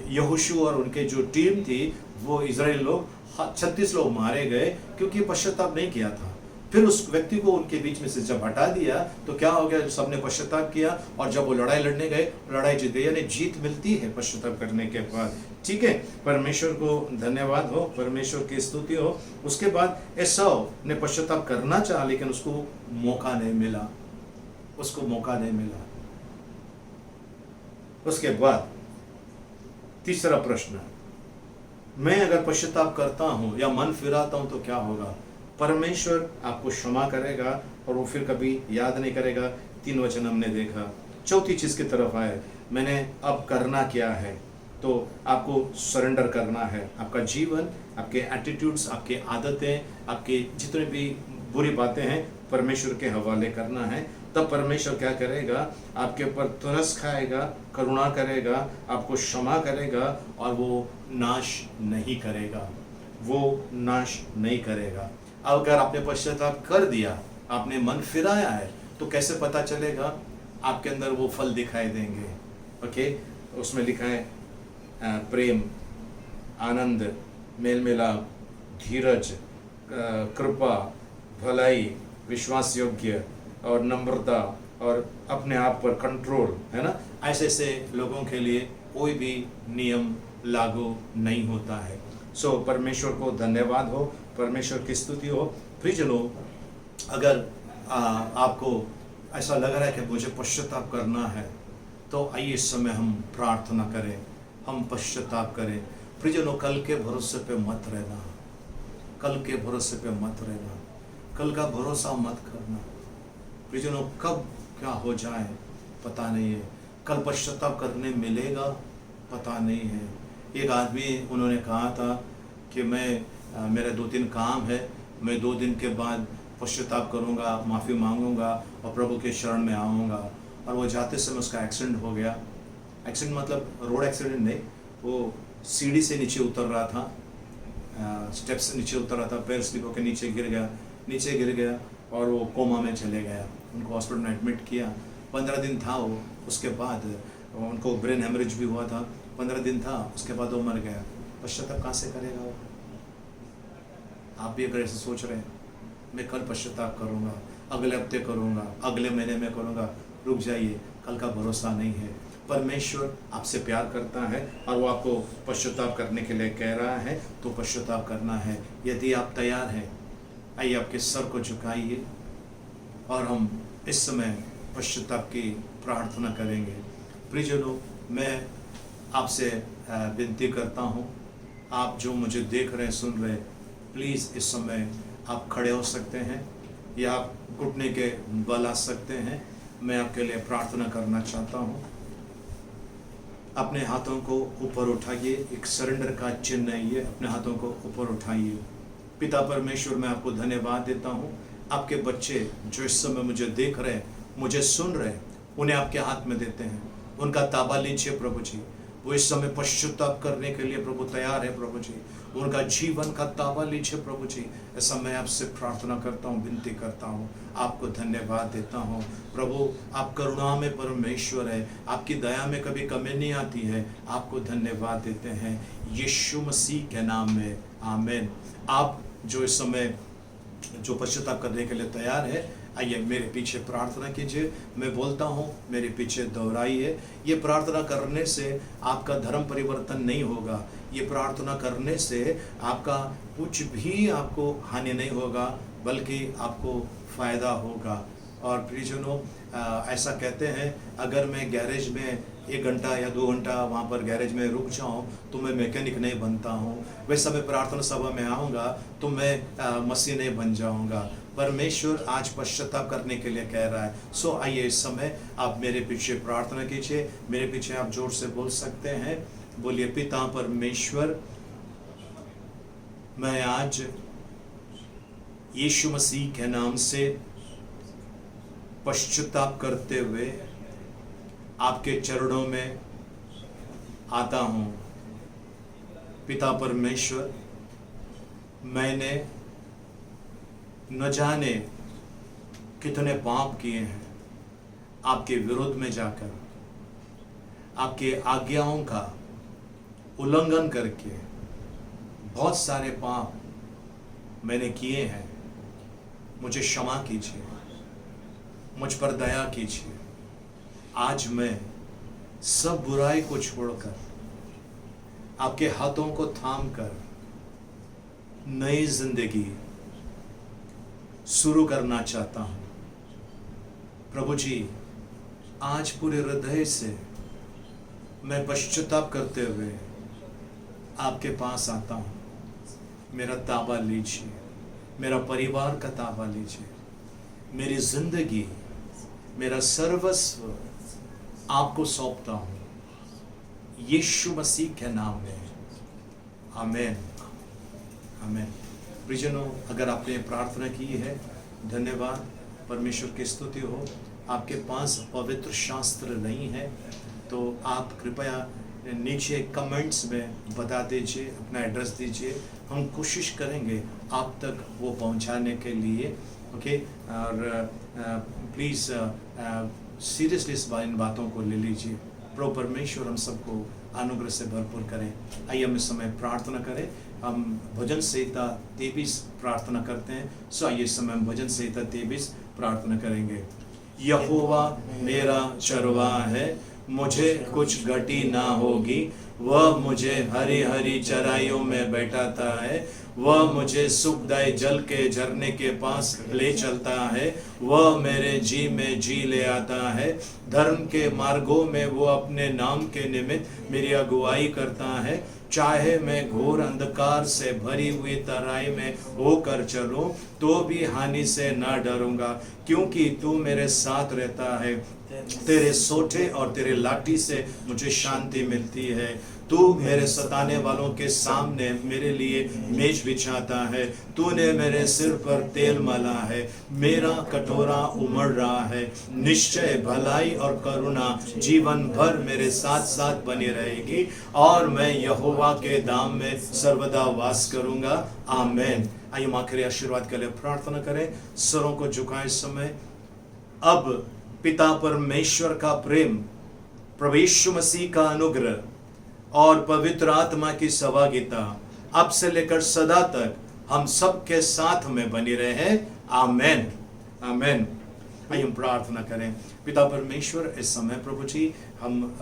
यहोशू और उनके जो टीम थी, वो इजराइल लोग 36 लोग मारे गए क्योंकि पश्चाताप नहीं किया था। फिर उस व्यक्ति को उनके बीच में से जब हटा दिया तो क्या हो गया? सबने पश्चाताप किया और जब वो लड़ाई लड़ने गए, लड़ाई जीत गए, यानी जीत मिलती है पश्चाताप करने के बाद, ठीक है। परमेश्वर को धन्यवाद हो, परमेश्वर की स्तुति हो। उसके बाद एसाव ने पश्चाताप करना चाहा लेकिन उसको मौका नहीं मिला, उसको मौका नहीं मिला। उसके बाद तीसरा प्रश्न, मैं अगर पश्चाताप करता हूं या मन फिराता हूं तो क्या होगा? परमेश्वर आपको क्षमा करेगा और वो फिर कभी याद नहीं करेगा। 3 वचन हमने देखा। चौथी चीज की तरफ आए, मैंने अब करना क्या है? तो आपको सरेंडर करना है। आपका जीवन, आपके एटीट्यूड्स, आपके आदतें, आपके जितने भी बुरी बातें हैं परमेश्वर के हवाले करना है। तब परमेश्वर क्या करेगा? आपके ऊपर तरस खाएगा, करुणा करेगा, आपको क्षमा करेगा और वो नाश नहीं करेगा, वो नाश नहीं करेगा। अगर आपने पश्चाताप कर दिया, आपने मन फिराया है, तो कैसे पता चलेगा? आपके अंदर वो फल दिखाई देंगे। ओके, उसमें लिखा है प्रेम, आनंद, मेल मिलाप, धीरज, कृपा, भलाई, विश्वास योग्य और नम्रता और अपने आप पर कंट्रोल, है ना। ऐसे ऐसे लोगों के लिए कोई भी नियम लागू नहीं होता है। सो परमेश्वर को धन्यवाद हो, परमेश्वर की स्तुति हो। प्रियजनों, अगर आपको ऐसा लग रहा है कि मुझे पश्चाताप करना है तो आइए इस समय हम प्रार्थना करें, हम पश्चाताप करें। प्रियजनों, कल के भरोसे पे मत रहना, कल के भरोसे पे मत रहना, कल का भरोसा मत करना। प्रियजनों, कब क्या हो जाए पता नहीं है, कल पश्चाताप करने मिलेगा पता नहीं है। एक आदमी, उन्होंने कहा था कि मेरे 2-3 काम है, मैं 2 दिन के बाद पश्चाताप करूंगा, माफ़ी मांगूंगा और प्रभु के शरण में आऊँगा। और वो जाते समय उसका एक्सीडेंट हो गया। एक्सीडेंट मतलब रोड एक्सीडेंट नहीं, वो सीढ़ी से नीचे उतर रहा था, स्टेप से नीचे उतर रहा था, पैर स्लिप होकर नीचे गिर गया और वो कोमा में चले गया। उनको हॉस्पिटल में एडमिट किया। 15 दिन था वो, उसके बाद उनको ब्रेन हेमरेज भी हुआ था। 15 दिन था, उसके बाद वो मर गया। पश्चाताप कहाँ से करेगा वो? आप भी अगर ऐसे सोच रहे हैं मैं कल पश्चाताप करूँगा, अगले हफ्ते करूँगा, अगले महीने में करूँगा, रुक जाइए, कल का भरोसा नहीं है। परमेश्वर आपसे प्यार करता है और वो आपको पश्चाताप करने के लिए कह रहा है, तो पश्चाताप करना है। यदि आप तैयार हैं, आइए आपके सर को झुकाइए और हम इस समय पश्चाताप की प्रार्थना करेंगे। प्रियजनों, मैं आपसे विनती करता हूँ, आप जो मुझे देख रहे हैं, सुन रहे हैं, प्लीज़ इस समय आप खड़े हो सकते हैं या आप घुटने के बल आ सकते हैं। मैं आपके लिए प्रार्थना करना चाहता हूँ। अपने हाथों को ऊपर उठाइए, एक सरेंडर का चिन्ह है ये, अपने हाथों को ऊपर उठाइए। पिता परमेश्वर, मैं आपको धन्यवाद देता हूँ। आपके बच्चे जो इस समय मुझे देख रहे हैं, मुझे सुन रहे हैं, उन्हें आपके हाथ में देते हैं। उनका ताबा लीजिए प्रभु जी। वो इस समय पश्चाताप करने के लिए प्रभु तैयार है प्रभु जी। उनका जीवन का ताबा लीजिए प्रभु जी। ऐसा मैं आपसे प्रार्थना करता हूँ, विनती करता हूँ, आपको धन्यवाद देता हूँ। प्रभु, आप करुणा में परमेश्वर है, आपकी दया में कभी कमी नहीं आती है। आपको धन्यवाद देते हैं यीशु मसीह के नाम में, आमीन। आप जो इस समय जो पश्चाताप करने के लिए तैयार है, आइए मेरे पीछे प्रार्थना कीजिए। मैं बोलता हूँ, मेरे पीछे दोहराइए। ये प्रार्थना करने से आपका धर्म परिवर्तन नहीं होगा। ये प्रार्थना करने से आपका कुछ भी आपको हानि नहीं होगा, बल्कि आपको फ़ायदा होगा। और प्रियजनों, ऐसा कहते हैं, अगर मैं गैरेज में 1 घंटा या 2 घंटा वहाँ पर गैरेज में रुक जाऊँ तो मैं मैकेनिक नहीं बनता हूँ। वैसा मैं प्रार्थना सभा में आऊँगा तो मैं मसीह नहीं बन जाऊँगा। परमेश्वर आज पश्चाताप करने के लिए कह रहा है। सो आइए इस समय आप मेरे पीछे प्रार्थना कीजिए। मेरे पीछे आप जोर से बोल सकते हैं। बोलिए, पिता परमेश्वर, मैं आज यीशु मसीह के नाम से पश्चाताप करते हुए आपके चरणों में आता हूँ। पिता परमेश्वर, मैंने न जाने कितने पाप किए हैं आपके विरोध में जाकर, आपके आज्ञाओं का उल्लंघन करके बहुत सारे पाप मैंने किए हैं। मुझे क्षमा कीजिए, मुझ पर दया कीजिए। आज मैं सब बुराई को छोड़कर आपके हाथों को थामकर नई जिंदगी शुरू करना चाहता हूँ। प्रभु जी, आज पूरे हृदय से मैं पश्चाताप करते हुए आपके पास आता हूँ। मेरा ताबा लीजिए, मेरा परिवार का ताबा लीजिए, मेरी जिंदगी, मेरा सर्वस्व आपको सौंपता हूँ, यीशु मसीह के नाम में, आमीन, आमीन। प्रियजनों, अगर आपने प्रार्थना की है, धन्यवाद, परमेश्वर की स्तुति हो। आपके पास पवित्र शास्त्र नहीं है तो आप कृपया नीचे कमेंट्स में बता दीजिए, अपना एड्रेस दीजिए। हम कोशिश करेंगे आप तक वो पहुंचाने के लिए, ओके। और प्लीज़ सीरियसली इन बातों को ले लीजिए। प्रभु परमेश्वर हम सबको अनुग्रह से भरपूर करें। आइए हम इस समय प्रार्थना करें। हम भजन संहिता 23 प्रार्थना करते हैं। सो आइए इस समय हम भजन संहिता 23 प्रार्थना करेंगे। यहोवा मेरा चरवाहा है, मुझे कुछ घटी ना होगी। वह मुझे हरी हरी चराइयों में बैठाता है। वह मुझे सुखदायी जल के झरने के पास ले चलता है। वह मेरे जी में जी ले आता है। धर्म के मार्गों में वो अपने नाम के निमित्त मेरी अगुवाई करता है। चाहे मैं घोर अंधकार से भरी हुई तराई में होकर चलूं तो भी हानि से ना डरूंगा, क्योंकि तू मेरे साथ रहता है। तेरे सोटे और तेरे लाठी से मुझे शांति मिलती है। तू मेरे सताने वालों के सामने मेरे लिए मेज बिछाता है। तूने मेरे सिर पर तेल मला है। मेरा कटोरा उमड़ रहा है। निश्चय भलाई और करुणा जीवन भर मेरे साथ साथ बनी रहेगी, और मैं यहोवा के धाम में सर्वदा वास करूंगा। आमीन। आइए हम आखिरी आशीर्वाद के लिए प्रार्थना करें। सरों को झुकाएं इस समय। अब पिता परमेश्वर का प्रेम, प्रभु यीशु मसीह का अनुग्रह और पवित्र आत्मा की सहभागिता अब से लेकर सदा तक हम सब के साथ में बनी रहे। आमीन, आमीन। आइए हम प्रार्थना करें। पिता परमेश्वर, इस समय प्रभु जी हम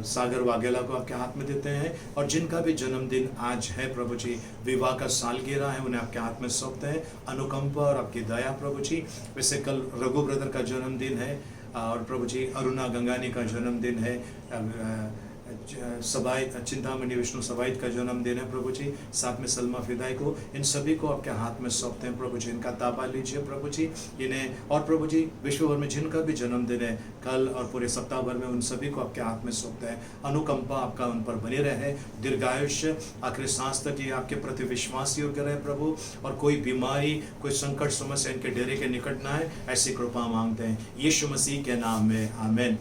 सागर वाघेला को आपके हाथ में देते हैं, और जिनका भी जन्मदिन आज है प्रभु जी, विवाह का सालगिरह है, उन्हें आपके हाथ में सौंपते हैं। अनुकंपा और आपकी दया प्रभु जी। वैसे कल रघु ब्रदर का जन्मदिन है, और प्रभु जी अरुणा गंगानी का जन्मदिन है, सबाई चिंतामणि विष्णु सबाइत का जन्मदिन है प्रभु जी, साथ में सलमा फिदाई को, इन सभी को आपके हाथ में सौंपते हैं प्रभु जी। इनका ताबा लीजिए प्रभु जी इन्हें, और प्रभु जी विश्व भर में जिनका भी जन्मदिन है कल और पूरे सप्ताह भर में, उन सभी को आपके हाथ में सौंपते हैं। अनुकंपा आपका उन पर बनी रहे, दीर्घायुष्य आखिरी सांस तक ये आपके प्रति विश्वास योग्य रहे प्रभु, और कोई बीमारी कोई संकट समस्या इनके डेरे के निकट ना है, ऐसी कृपा मांगते हैं यीशु मसीह के नाम में, आमीन।